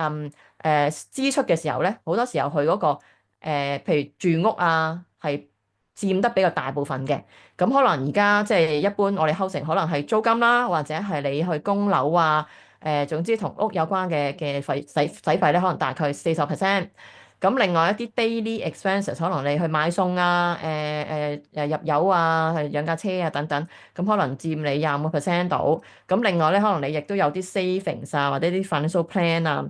Speaker 1: 支出嘅時候咧，好多時候佢嗰個譬如住屋啊，係佔得比較大部分嘅。咁可能而家即係一般我哋 housing 可能係租金啦，或者係你去供樓啊，總之同屋有關嘅使費咧，可能大概40%。咁另外一啲 daily expenses，可能你去買餸啊、入油啊、去養架車啊等等，咁可能佔你25%到。咁另外咧，可能你亦都有啲 savings 啊，或者啲 financial plan 啊，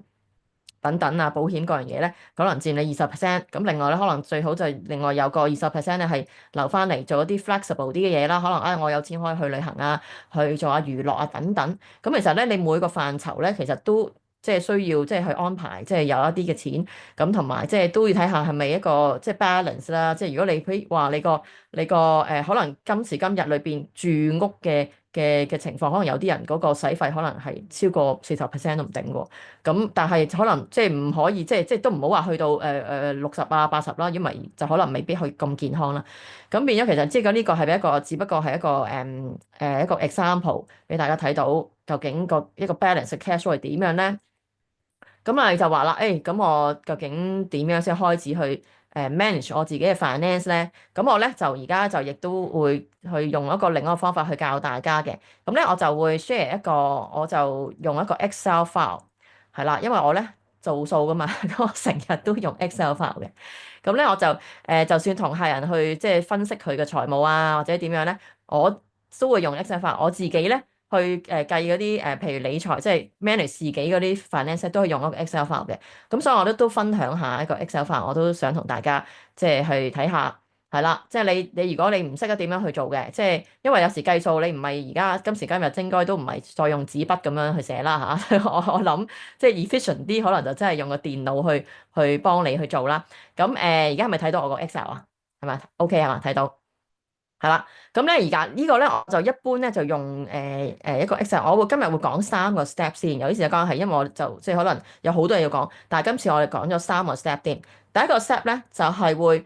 Speaker 1: 等等啊，保險各樣嘢咧，可能佔你20%。咁另外咧，可能最好就另外有個20%咧係留翻嚟做一啲 flexible 啲嘅嘢啦。可能我有錢可以去旅行啊，去做下娛樂啊等等。咁其實咧，你每個範疇咧，其實都即係需要即係去安排，即係有一啲嘅錢。咁同埋即係都要睇下係咪一個即係 balance 啦。即係如果你譬如話你個可能今時今日裏邊住屋嘅情況，可能有啲人嗰個使費可能係超過40%都唔定喎。咁但係可能即係唔可以，即係都唔好話去到60啊80啦，因為就可能未必去咁健康啦。咁變咗其實即係呢個係一個，只不過係一個 example 俾大家睇到究竟一個 balance 嘅 cash flow 係點樣咧？咁啊，你就話啦，咁我究竟點樣先開始去manage 我自己嘅 finance 咧？咁我咧就而家就亦都會去用另一個方法去教大家嘅。咁咧我就會 share 我就用一個 Excel file 係啦，因為我咧做數噶嘛，咁我成日都用 Excel file 嘅。咁咧我就就算同客人去即係分析佢嘅財務啊，或者點樣咧，我都會用 Excel file。我自己咧，去計嗰啲譬如理財，即係 manage 自己嗰啲 finance 都係用一個 Excel file 嘅。咁所以我都分享下一個 Excel file，我都想同大家即係去睇下，係啦。即係你如果你唔識得點樣去做嘅，即係因為有時計數你唔係而家今時今日應該都唔係再用紙筆咁樣去寫啦嚇。我諗即係 efficient 啲，可能就真係用個電腦去幫你去做啦。咁而家係咪睇到我個 Excel 啊？係咪 OK 係嘛？睇到。係啦，咁咧而家呢個咧，我就一般咧就用一個 Excel。今日會講三個 step 先。有啲時間係因為我就即係可能有好多嘢要講，但係今次我哋講咗3個 step 添。第一個 step 咧就係會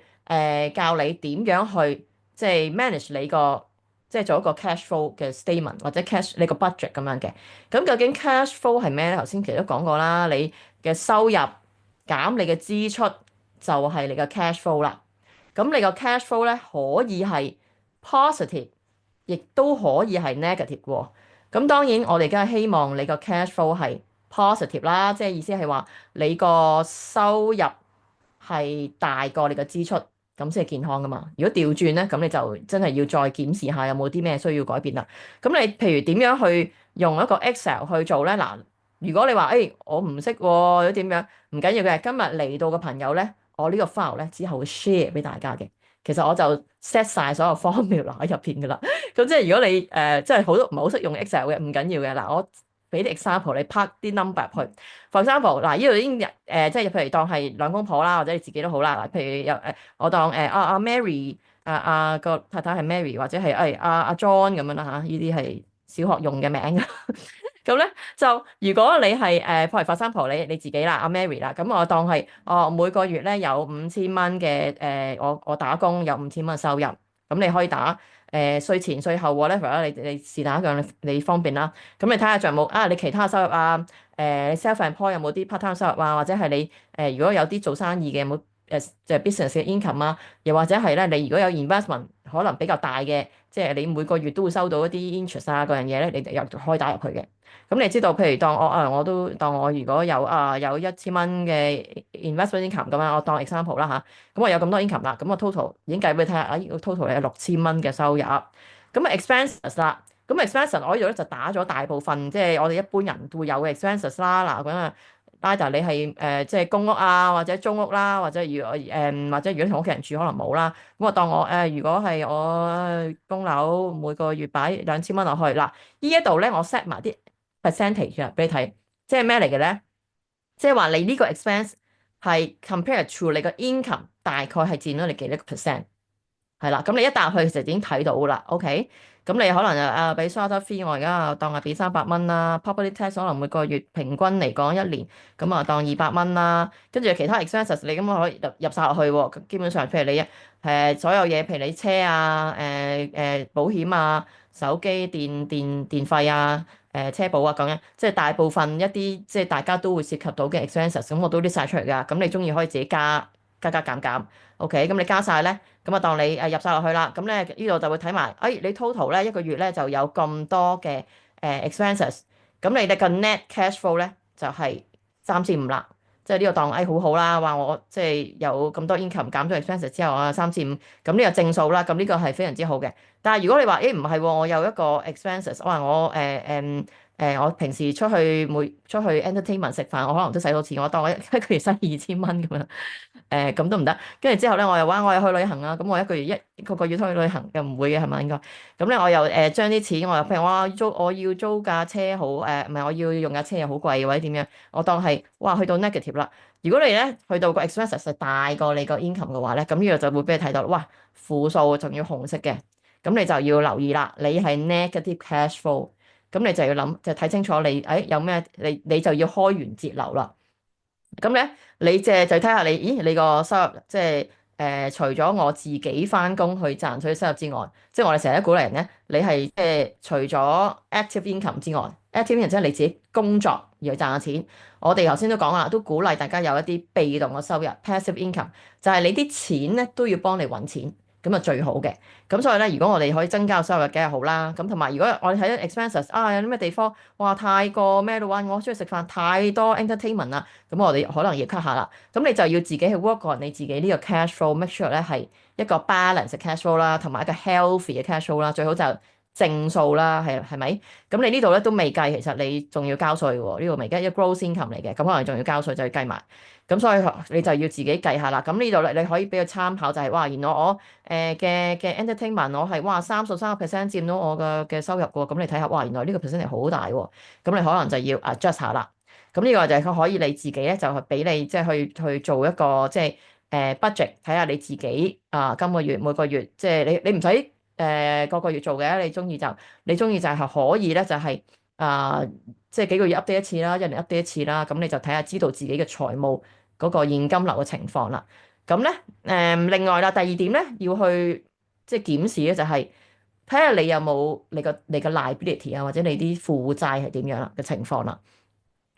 Speaker 1: 教你點樣去即係 manage 你個即係做一個 cash flow 嘅 statement 或者 cash 你個 budget 咁樣嘅。咁究竟 cash flow 係咩咧？頭先其實都講過啦，你嘅收入減你嘅支出就係你嘅 cash flow 啦。咁你個 cash flow 咧可以係 positive，亦都可以係 negative 喎。咁當然我哋梗係希望你個 cash flow 係 positive 啦，即係意思係話你個收入係大過你個支出，咁先係健康噶嘛。如果調轉咧，咁你就真係要再檢視下有冇啲咩需要改變啦。咁你譬如點樣去用一個 Excel 去做咧？嗱，如果你話我唔識喎，或者點樣，唔緊要嘅。今日嚟到嘅朋友咧，我呢個 file 咧之後會 share 俾大家嘅。其實我就 set 晒所有 formula 喺入邊噶啦。咁即係如果你即係好多唔係好識用 Excel 嘅，唔緊要嘅。嗱，我俾啲 example 你 plug 啲 number 入去。For example，嗱，呢度已經即係譬如當係兩公婆啦，或者你自己都好啦。嗱，譬如有我當阿 Mary 個太太係 Mary，或者係阿 John 咁樣啦嚇，呢啲係小學用嘅名。咁咧就如果你係譬如 for example 你自己啦，阿 Mary 啦，咁我當係每個月咧有5000蚊嘅我打工有5000蚊收入，咁你可以打稅前稅後 whatever 啦，你是但一樣你方便啦。咁你睇下仲有冇你其他收入啊？你 self-employed 有冇啲 part-time 收入啊？或者係你如果有啲做生意嘅有冇就係 business 嘅 income 啊？又或者係咧你如果有 investment 可能比較大嘅，即係你每個月都會收到一啲 interest 啊嗰樣嘢咧，你又可以打入去嘅。咁你知道，譬如當我都當我如果有1000蚊嘅 investment income 咁樣，我當 example 啦吓，咁我有咁多 income 啦，咁我 total 已經計俾你睇下，呢個 total 係有6000蚊嘅收入。咁啊 expenses 啦，咁 expenses 我呢度咧就打咗大部分，即係我哋一般人都會有嘅 expenses 啦。嗱咁啊，either 你係即係公屋啊，或者租屋啦，或者或者如果同屋企人住可能冇啦。咁我當我如果係我供樓每個月擺2000蚊落去，嗱呢一度咧我 set 埋啲 percentage 啊，俾你睇，即係咩嚟嘅咧？即係話你呢個 expense 係 compare to 你個 income 大概係佔咗你幾多個 percent？係啦，咁你一搭去就已經睇到啦，OK？咁你可能俾 starter fee，我而家當係俾300蚊啦，property tax 可能每個月平均嚟講一年咁啊當200蚊啦，跟住其他 expenses 你咁可以入晒落去喎。基本上譬如你所有嘢，譬如你車啊、保險啊、手機電費啊、車保啊咁樣，即係大部分一啲即係大家都會涉及到嘅 expenses，咁我都 list 晒出嚟㗎。咁你中意可以自己加減，OK？咁你加晒咧。咁啊，當你入晒落去啦，咁咧呢度就會睇埋，你 total 咧一個月咧就有咁多嘅expenses，咁你哋個 net cash flow 咧就係3500啦，即係呢個當好好啦，話我即係有咁多 income 減咗 expenses 之後啊3500，咁呢個正數啦，咁呢個係非常之好嘅。但係如果你話唔係喎，我有一個 expenses，我話我我平時出去 entertainment 食飯，我可能都使到錢，我當我一個月使2000蚊咁樣。咁都唔得，跟住之後咧，我又話我又去旅行啊，咁我一個月個月去旅行又唔會嘅係咪應該？咁咧我又將啲錢，我又譬如我要租架車好唔係我要用架車又好貴或者點樣，我當係哇去到 negative 啦。如果你咧去到個 expenses 係大過你個 income 嘅話咧，咁呢個就會俾你睇到，哇負數仲要紅色嘅，咁你就要留意啦。你係 negative cash flow，咁你就要諗就睇清楚有咩你就要開源節流啦。咁咧，你就睇下你個收入，即係除咗我自己翻工去賺取收入之外，即係我哋成日都鼓勵人咧，你係即係除咗 active income 之外，active income 即係你自己工作而去賺嘅錢。我哋頭先都講啦，都鼓勵大家有一啲被動嘅收入 passive income，就係你啲錢咧都要幫你揾錢，咁啊最好嘅。咁所以咧，如果我哋可以增加收入，梗係好啦。咁同埋如果我哋睇咗 expenses 有啲咩地方，哇太過咩咯，哇我中意食飯太多 entertainment 啦。咁我哋可能要 cut 下啦，咁你就要自己去 work on 你自己呢個 cash flow，make sure 咧係一個 balance 嘅 cash flow 啦，同埋一個 healthy 嘅 cash flow 啦，最好就正數啦，係咪？咁你呢度咧都未計，其實你仲要交稅喎，呢個未計，一 gross income 嚟嘅，咁可能仲要交稅就要計埋，咁所以你就要自己計下啦。咁呢度咧你可以俾個參考就係、哇，原來我嘅 entertainment 我係哇33%佔到我嘅收入喎，咁你睇下哇，原來呢個 percent 係好大喎，咁你可能就要 adjust 下啦。咁呢個就係可以你自己咧，就係俾你即係去做一個即係budget，睇下你自己今個月每個月即係你唔使個個月做嘅，你中意就係可以咧，就係即係幾個月 update 一次啦，一年 update 一次啦，咁你就睇下知道自己嘅財務嗰個現金流嘅情況啦。咁咧另外啦，第二點咧要去即係檢視咧，就係睇下你有冇你個 liability 啊，或者你啲負債係點樣啦嘅情況啦。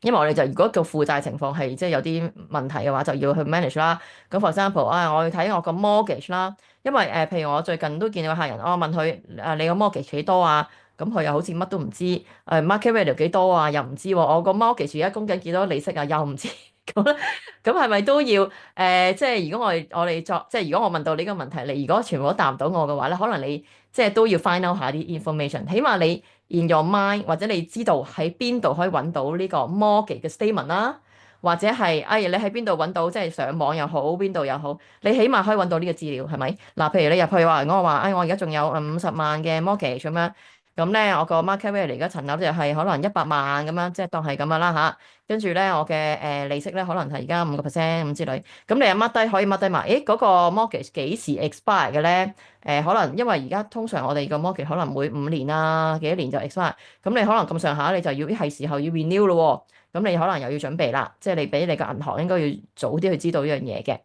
Speaker 1: 因為我哋就如果個負債情況係即係有啲問題嘅話，就要去 manage 啦。咁 for example，我要睇我個 mortgage 啦。因為譬如我最近都見到客人，我問佢你個 mortgage 幾多啊？咁佢又好似乜都唔知。market value 幾多啊？又唔知喎。我個 mortgage 而家供緊幾多利息啊？又唔知。咁咧，咁係咪都要即係如果我哋作即係如果我問到呢個問題，你如果全部都答唔到我嘅話咧，可能你即係都要 find out 下啲 information，起碼你 in your mind 或者你知道喺邊度可以揾到呢個 mortgage 嘅 statement 啦，或者係你喺邊度揾到即係上網又好，邊度又好，你起碼可以揾到呢個資料係咪？嗱，譬如你入去話我話我而家仲有50萬嘅 mortgage 咁樣，咁咧我個 market value 而家層樓就係可能100萬咁樣，即係當係咁樣啦嚇。跟住咧，我嘅利息咧，可能係而家5%咁之類。咁你又 mark 低，可以 mark 低埋。嗰個 mortgage 幾時 expire 嘅咧？可能因為而家通常我哋個 mortgage 可能每5年啊幾多年就 expire。咁你可能咁上下，你就要係時候要 renew 咯喎。咁你可能又要準備啦，即係你俾你個銀行應該要早啲去知道呢樣嘢嘅。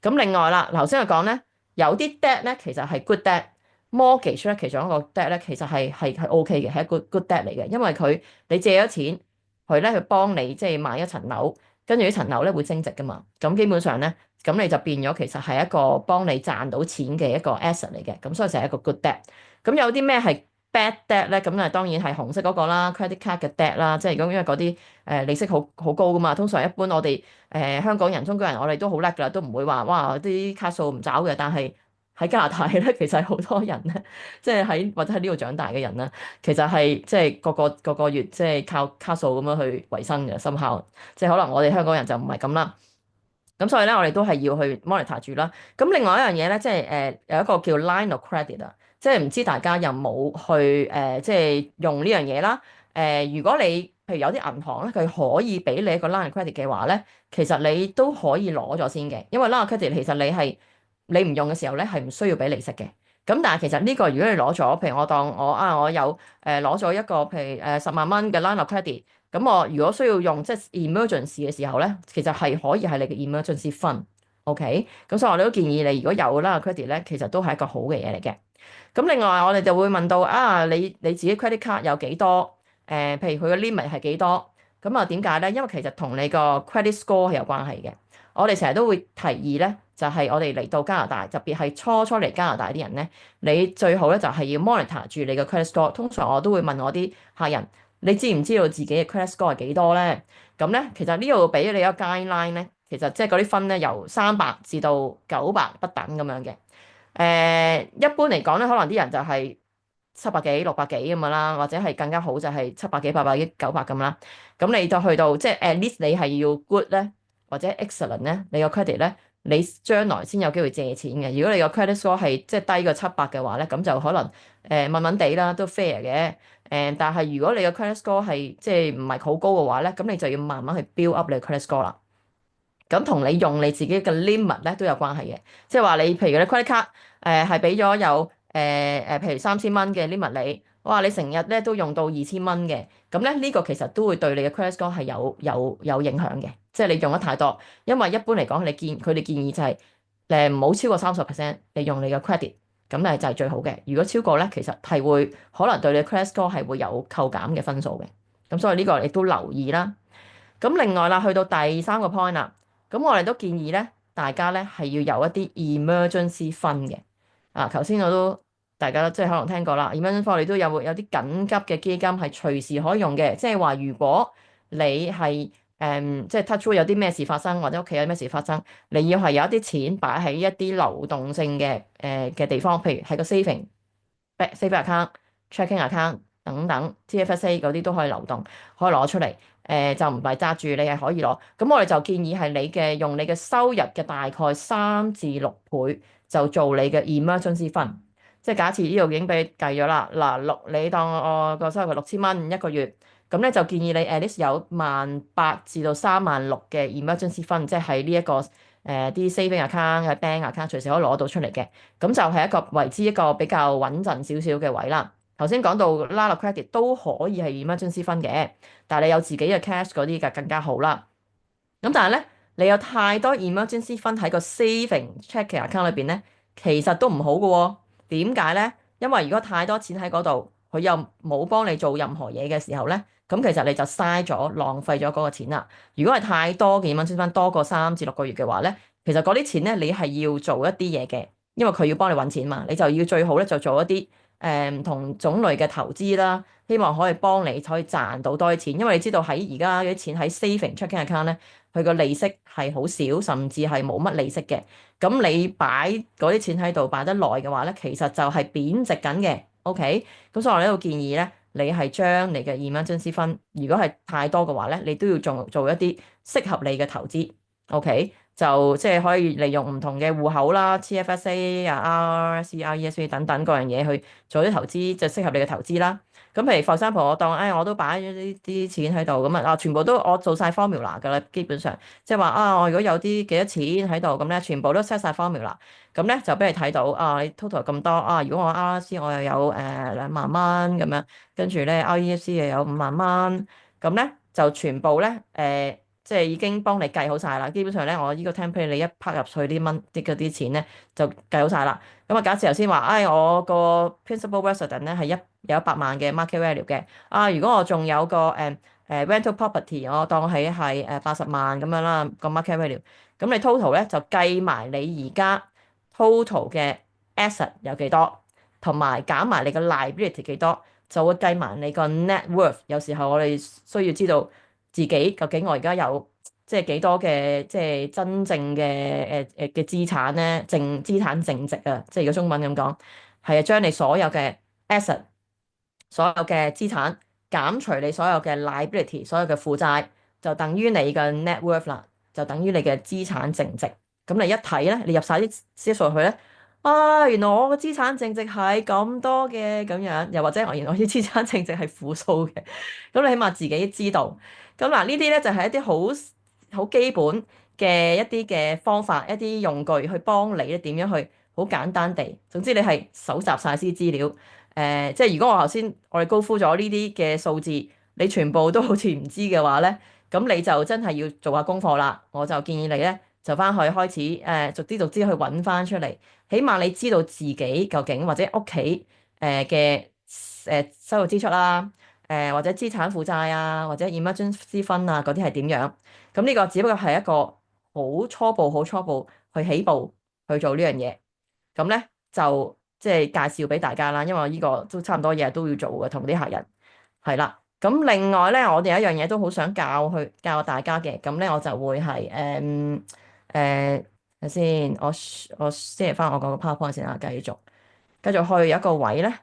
Speaker 1: 咁另外啦，頭先我講咧，有啲 debt 咧其實係 good debt，mortgage 咧其中一個 debt 咧其實係 OK 嘅，係一個 good debt 嚟嘅，因為你借咗錢。佢咧去幫你即係買一層樓，跟住呢層樓咧會升值噶嘛。咁基本上咧，咁你就變咗其實係一個幫你賺到錢嘅一個 asset 嚟嘅。咁所以就係一個 good debt。咁有啲咩係 bad debt 咧？咁啊當然係紅色嗰個啦，credit card 嘅 debt 啦。即係如果因為嗰啲利息好高噶嘛。通常一般我哋香港人、中國人我哋都好叻噶啦，都唔會話哇啲卡數唔找嘅。但係喺加拿大咧，其實好多人咧，即係或者喺呢度長大嘅人咧，其實係即係個月即係靠卡數咁樣去維生嘅，深刻。即係可能我哋香港人就唔係咁啦。咁所以咧，我哋都係要去 monitor 住啦。咁另外一樣嘢咧，即係有一個叫 line of credit 啊，即係唔知大家有冇去即係用呢樣嘢啦。如果你譬如有啲銀行咧，佢可以俾你一個 line of credit 嘅話咧，其實你都可以攞咗先嘅，因為 line of credit 其實你唔用嘅時候咧係唔需要俾利息嘅。咁但係其實呢個如果你攞咗，譬如我當我有攞咗一個譬如10萬蚊嘅 line of credit。咁我如果需要用即係 emergency 嘅時候咧，其實係可以係你嘅 emergency fund，OK？咁所以我哋都建議你如果有啦 credit 咧，其實都係一個好嘅嘢嚟嘅。咁另外我哋就會問到你自己 credit card 有幾多？譬如佢嘅 limit 係幾多？咁啊點解咧？因為其實同你個 credit score 係有關係嘅。我哋成日都會提議咧，就係我哋嚟到加拿大，特別係初嚟加拿大啲人咧，你最好咧就係要 monitor 住你嘅 credit score。通常我都會問我啲客人。你知唔知道自己嘅 credit score 係幾多咧？咁咧，其實呢度俾你一個 guideline 咧，其實即係嗰啲分咧由300至到900不等咁樣嘅。一般嚟講咧，可能啲人就係700幾、600幾咁樣啦，或者係更加好就係700幾、800幾、900咁啦。咁你就去到即係 at least 你係要 good 咧，或者 excellent 咧，你個 credit 咧，你將來先有機會借錢嘅。如果你個 credit score 係即係低過700嘅話咧，咁就可能問問地啦，都 fair 嘅。但係如果你個 credit score 係即係唔係好高嘅話咧，咁你就要慢慢去 build up 你個 credit score 啦。咁同你用你自己嘅 limit 咧都有關係嘅，即係話你譬如你 credit card 係俾咗有譬如3000蚊嘅 limit 你，哇你成日咧都用到2000蚊嘅，咁咧呢個其實都會對你嘅 credit score 係有影響嘅，即係你用得太多，因為一般嚟講佢哋建議就係唔好超過30%，你用你嘅 credit，咁咧就係最好嘅。如果超過咧，其實係會可能對你 credit score 係會有扣減嘅分數嘅，咁所以呢個你都留意啦。咁另外啦，去到第三個 point 啦，咁我哋都建議咧，大家咧係要有一啲 emergency fund 嘅。頭先我都大家即係可能聽過啦，emergency fund 你都有啲緊急嘅基金係隨時可以用嘅，即係話如果你係即係 touch wood 有啲咩事發生，或者屋企有咩事發生，你要係有一啲錢擺喺一啲流動性嘅地方，譬如係個 saving account、checking account 等等，TFSA 嗰啲都可以流動，可以攞出嚟。就唔係揸住，你係可以攞。咁我哋就建議係你嘅用你嘅收入嘅大概3至6倍，就做你嘅 emergency fund。即係假設呢度已經俾你計咗啦，嗱你當我個收入係6000蚊一個月，咁咧就建議你 at least 有18000至到36000嘅 emergency fund，即係呢一個啲 saving account 嘅 bank account 隨時可以攞到出嚟嘅。咁就係一個為之一個比較穩陣少少嘅位啦。頭先講到 line of credit 都可以係 emergency fund 嘅。但係你有自己嘅 cash 嗰啲嘅更加好啦。咁但係咧，你有太多 emergency fund 喺個 saving checking account 裏邊咧，其實都唔好嘅喎。點解咧？因為如果太多錢喺嗰度，佢又冇幫你做任何嘢嘅時候咧，咁其實你就嘥咗、浪費咗嗰個錢啦。如果係太多嘅 emergency fund 多過3至6個月嘅話咧，其實嗰啲錢咧你係要做一啲嘢嘅，因為佢要幫你揾錢嘛，你就要最好咧就做一啲唔同種類嘅投資啦。希望可以幫你可以賺到多啲錢，因為你知道喺而家啲錢喺 saving checking account 咧，佢個利息係好少，甚至係冇乜利息嘅。咁你擺嗰啲錢喺度擺得耐嘅話咧，其實就係貶值緊嘅。OK，咁所以我呢度建議咧，你係將你嘅 emergency fund，如果係太多嘅話咧，你都要做一啲適合你嘅投資。OK，就即係可以利用唔同嘅戶口啦，TFSA 啊、RRSP、RESP 等等各樣嘢去做啲投資，就適合你嘅投資啦。咁譬如 for example，我當我都擺咗啲錢喺度咁全部都我做晒 formula 㗎啦，基本上即係話我如果有啲幾多錢喺度咁咧，全部都 set 晒 formula，咁咧就俾你睇到你 total 咁多如果我 RRC 我又有2萬蚊咁樣，跟住咧 RESP 又有5萬蚊，咁咧就全部咧即係已經幫你計好晒啦。基本上咧，我呢個 template 你一拍入去啲蚊啲嗰啲錢咧就計好晒啦。咁假設頭先話，我個 principal resident 咧係有100萬嘅 market value 嘅。如果我仲有個rental property，我當係80萬咁樣啦，個 market value。咁你 total 咧就計埋你而家 total 嘅 asset 有幾多，同埋減埋你個 liability 幾多，就會計埋你個 net worth。有時候我哋需要知道自己究竟我而家有即係幾多嘅即係真正嘅資產咧，資產淨值啊，即係如果中文咁講，係將你所有嘅 asset、所有嘅資產減除你所有嘅 liability、所有嘅負債，就等於你嘅 net worth 啦，就等於你嘅資產淨值。咁你一睇咧，你入晒啲數據咧，原來我嘅資產淨值係咁多嘅咁樣，又或者原來我啲資產淨值係負數嘅，咁你起碼自己知道。咁嗱，呢啲咧就係一啲好基本嘅一啲嘅方法，一啲用具去幫你咧點樣去好簡單地，總之你係搜集晒啲資料。即係如果我哋高呼咗呢啲嘅數字，你全部都好似唔知嘅話咧，咁你就真係要做下功課啦。我就建議你咧，就翻去開始逐啲逐啲去揾翻出嚟，起碼你知道自己究竟或者屋企嘅收入支出啦。或者資產負債或者 emergency fund 嗰啲係點樣？咁呢個只不過係一個好初步去起步去做呢樣嘢。咁咧就即係介紹俾大家啦，因為呢個都差唔多嘢都要做嘅，同啲客人係啦。咁另外咧，我哋有一樣嘢都好想教大家嘅，咁咧我就會係睇先，我 share 翻我個 PowerPoint 先啦，繼續去有一個位咧。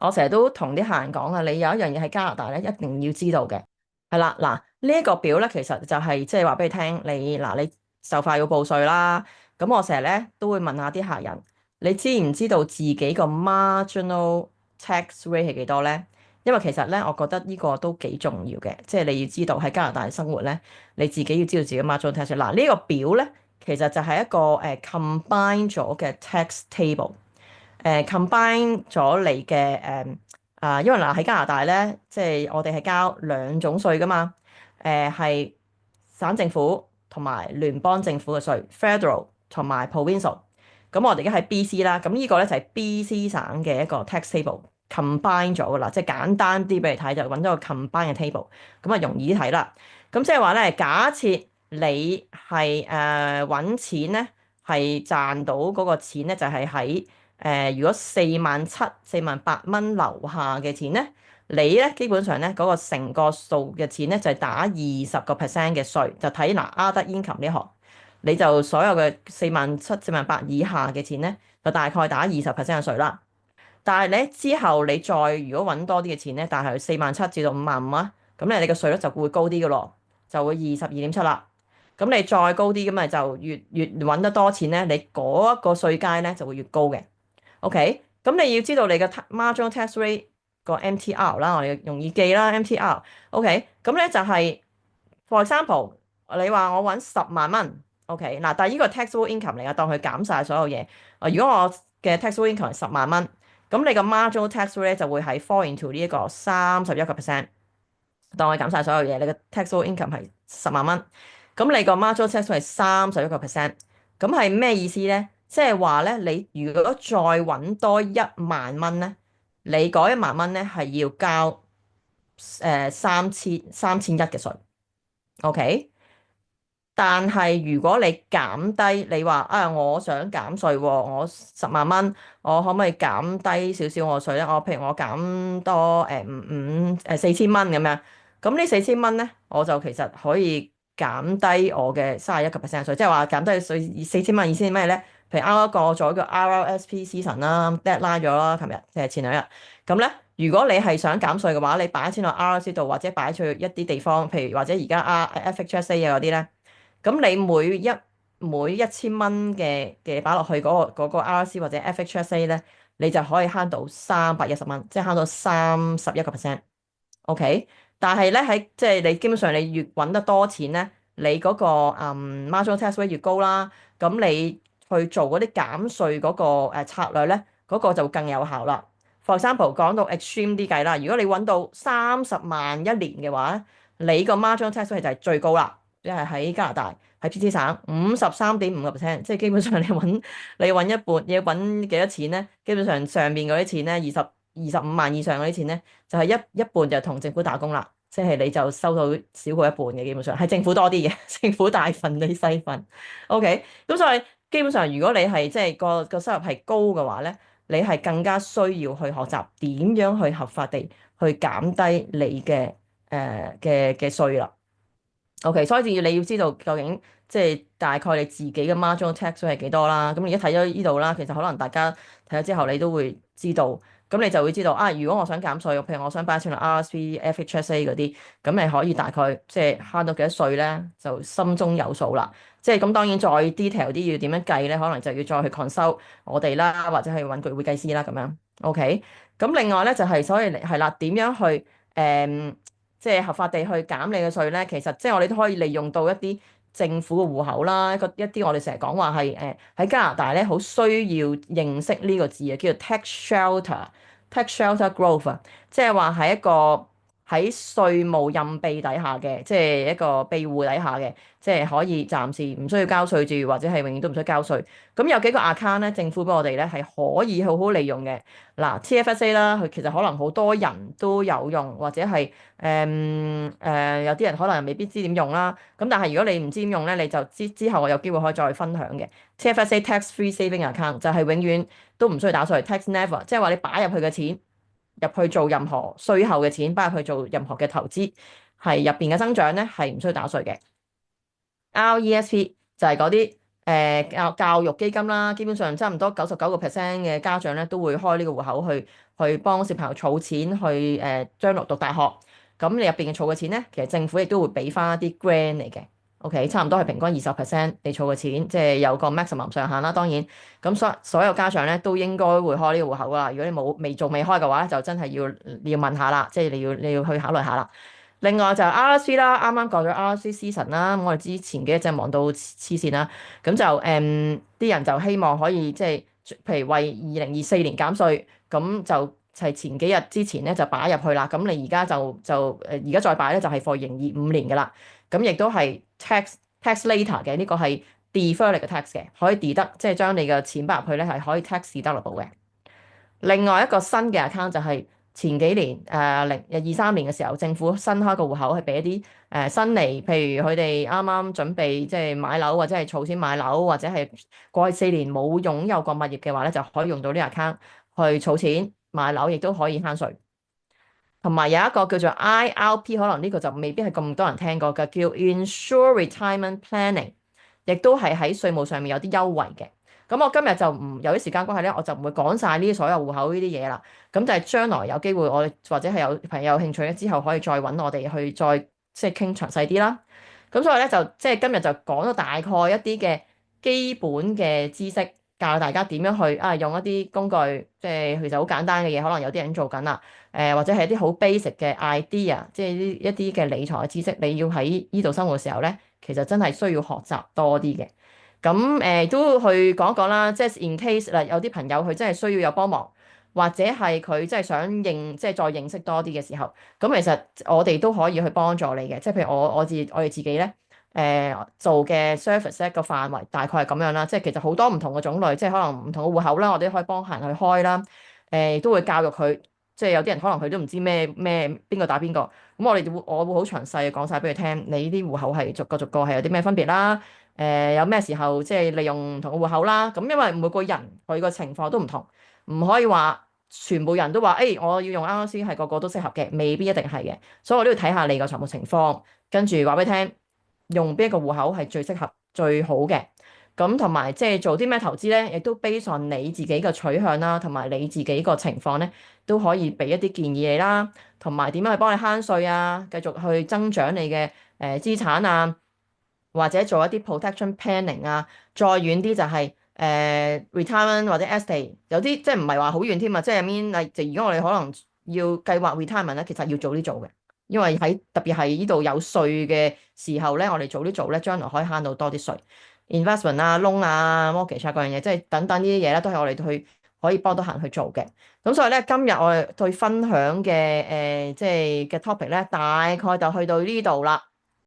Speaker 1: 我成日都同啲客人講啊，你有一樣嘢喺加拿大咧，一定要知道嘅，係啦，嗱呢一個表咧，其實就係即係話俾你聽，你就快要報稅啦。咁我成日咧都會問下啲客人，你知唔知道自己個 marginal tax rate 係幾多咧？因為其實咧，我覺得呢個都幾重要嘅，即係你要知道喺加拿大生活咧，你自己要知道自己 marginal tax rate。嗱呢個表咧，其實就係一個combine 咗嘅 tax table。combine 咗你嘅因為嗱喺加拿大咧，即係我哋係交兩種稅噶嘛，係省政府同埋聯邦政府嘅稅，federal 同埋 provincial。咁我哋而家喺 BC 啦，咁呢個咧就係 BC 省嘅一個 tax table combine 咗噶啦，即係簡單啲俾你睇就揾咗個 combine 嘅 table，咁啊容易啲睇啦。咁即係話咧，假設你係揾錢咧，係賺到嗰個錢咧，就係喺如果47000、48000樓下嘅錢咧，你咧基本上咧嗰個成個數嘅錢咧就係打20%嘅稅，就睇嗱 other income 呢行，你就所有嘅47000、48000以下嘅錢咧，就大概打20% 嘅稅啦。但係咧之後你再如果揾多啲嘅錢咧，但係47000至到55000啊，咁咧你嘅稅率就會高啲嘅咯，就會22.7啦。咁你再高啲咁咪就越揾得多錢咧，你嗰一個稅階咧就會越高嘅。OK，咁你要知道你嘅 marginal tax rate 個 MTR 啦，我哋容易記啦 MTR。OK，咁咧就係、for example，你話我揾100000蚊，OK 嗱，但係呢個 taxable income 嚟啊，當佢減晒所有嘢。如果我嘅 taxable income 係100000蚊，咁你個 marginal tax rate 就會係 fall into 呢一個31%。當我減晒所有嘢，你嘅 taxable income 係100000蚊，咁你個 marginal tax rate 係31%。咁係咩意思咧？即係話咧，你如果再揾多10000蚊咧，你嗰10000蚊咧係要交3100嘅稅，OK？但係如果你減低，你話啊，我想減稅喎，我100000蚊，我可唔可以減低少少我稅咧？我譬如我減多4000蚊咁樣，咁呢4000蚊咧，我就其實可以減低我嘅31%稅，即係話減低稅4000蚊意思係咩咧？譬如啱啱過咗個 RRSP season 啦，deadline 咗啦，琴日前兩日，咁咧如果你係想減稅嘅話，你擺錢落 RRSP 度或者擺去一啲地方，譬如或者而家FHSA 啊嗰啲咧。咁你每1000蚊嘅擺落去嗰個 RRC 或者 FHSA 咧，你就可以慳到310蚊，即係慳到31%。OK，但係咧即係你基本上你越揾得多錢咧，你嗰個marginal tax rate 越高啦，咁你去做嗰啲減稅嗰個策略咧，嗰個就更有效啦。For example，講到 extreme 啲計啦，如果你揾到30萬一年嘅話咧，你個 marginal tax rate 就係最高啦。即係喺加拿大喺 PT 省53.5%，即係基本上你揾一半，你要揾幾多錢咧？基本上上邊嗰啲錢咧，25萬以上嗰啲錢咧，就係一半就同政府打工啦，即係你就收到少過一半嘅，基本上係政府多啲嘅，政府大份你細份。OK，咁所以基本上如果你係即係個收入係高嘅話咧，你係更加需要去學習點樣去合法地去減低你嘅稅啦。OK，所以你要知道究竟即係大概你自己嘅 marginal tax 係幾多啦。咁而家睇咗呢度啦，其實可能大家睇咗之後，你都會知道。咁你就會知道啊。如果我想減稅，譬如我想擺錢落 RSP、FHSA 嗰啲，咁你可以大概即係慳到幾多稅咧，就心中有數啦。即係咁當然再 detail 啲要點樣計咧，可能就要再去 consult 我哋啦，或者係揾個會計師啦咁樣。OK，咁另外咧就係所以係啦，點樣去即係合法地去減你嘅稅咧，其實即係我哋都可以利用到一啲政府嘅戶口啦，一啲我哋成日講話係喺加拿大咧，好需要認識呢個字啊，叫做 tax shelter，tax shelter growth 啊，即係話係一個喺稅務任庇底下嘅，即係一個庇護底下嘅，即係可以暫時唔需要交稅住，或者係永遠都唔需要交稅。咁有幾個 account 咧，政府俾我哋咧係可以好好利用嘅。嗱，TFSA 啦，佢其實可能好多人都有用，或者係有啲人可能未必知點用啦。咁但係如果你唔知點用咧，你就之後我有機會可以再分享嘅。TFSA Tax Free Saving Account 就係永遠都唔需要打稅，tax never，即係話你擺入去嘅錢，入去做任何稅後嘅錢，擺入去做任何嘅投資，係入邊嘅增長咧係唔需要打稅嘅。RESP 就係嗰啲教育基金啦，基本上差唔多99%嘅家長咧都會開呢個戶口去幫小朋友儲錢去將來讀大學。咁你入邊嘅儲嘅錢咧，其實政府亦都會俾翻一啲 grant 嚟嘅。OK，差唔多係平均20%你儲嘅錢，即係有個 maximum 上限啦。當然，咁所有家長咧都應該會開呢個戶口啦。如果你未開嘅話，就真係要問下啦，即係你要去考慮下啦。另外就係 RSV 啦，啱啱過咗 RSV season 啦，咁我哋之前幾日真係忙到黐線啦，咁就啲人就希望可以即係譬如為2024年減稅，咁就係前幾日之前咧就擺入去啦，咁你而家而家再擺咧就係 for 2025年嘅啦，咁亦都係 tax later 嘅，呢個係 defer 嚟嘅 tax 嘅，可以 deduct 即係將你嘅錢擺入去咧係可以 tax deductible 嘅。另外一個新嘅 account 就係前幾年2023年嘅時候，政府新開個戶口係俾一啲新嚟，譬如佢哋啱啱準備即係買樓或者係儲錢買樓，或者係過去4年冇擁有過物業嘅話咧，就可以用到呢個 account 去儲錢買樓，亦都可以慳稅。同埋有一個叫做 IRP，可能呢個就未必係咁多人聽過嘅，叫 Insure Retirement Planning，亦都係喺稅務上面有啲優惠嘅。咁我今日就唔由於時間關係咧，我就唔會講晒呢啲所有戶口呢啲嘢啦。咁就係將來有機會我哋或者係有朋友有興趣咧，之後可以再揾我哋去再即係傾詳細啲啦。咁所以咧就即係今日就講咗大概一啲嘅基本嘅知識，教大家點樣去用一啲工具，即係其實好簡單嘅嘢，可能有啲人做緊啦。或者係一啲好 basic 嘅 idea，即係一啲嘅理財嘅知識，你要喺呢度生活嘅時候咧，其實真係需要學習多啲嘅。咁都去講一講啦，即係 in case 嗱，有啲朋友佢真係需要有幫忙，或者係佢真係想即係再認識多啲嘅時候，咁其實我哋都可以去幫助你嘅。即係譬如我哋自己咧，做嘅 service 咧個範圍大概係咁樣啦。即係其實好多唔同嘅種類，即係可能唔同嘅戶口啦，我哋都可以幫客人去開啦。都會教育佢。即係有啲人可能佢都唔知咩邊個打邊個，咁我會好詳細講晒俾佢聽，你呢啲戶口係逐個逐個係有啲咩分別啦，有咩時候即係利用唔同嘅戶口啦，咁因為每個人佢個情況都唔同，唔可以話全部人都話我要用 RRC 係個個都適合嘅，未必一定係嘅，所以我都要睇下你個財務情況，跟住話俾你聽，用邊一個戶口係最適合最好嘅。咁同埋即係做啲咩投資咧，亦都 base on 你自己嘅取向啦，同埋你自己個情況咧，都可以俾一啲建議你啦，同埋點樣去幫你慳稅啊，繼續去增長你嘅資產啊，或者做一啲 protection planning 啊，再遠啲就係retirement 或者 estate，有啲即係唔係話好遠添啊，即係 mean 就而家我哋可能要計劃 retirement 咧，其實要早啲做嘅，因為特別係呢度有稅嘅時候咧，我哋早啲做咧，將來可以慳到多啲稅。investment 啊、loan 啊、mortgage 啊嗰樣嘢，即係等等呢啲嘢咧，都係我哋可以幫到客人去做嘅。咁所以咧，今日我哋對分享嘅即係嘅 topic 咧，大概就去到呢度啦。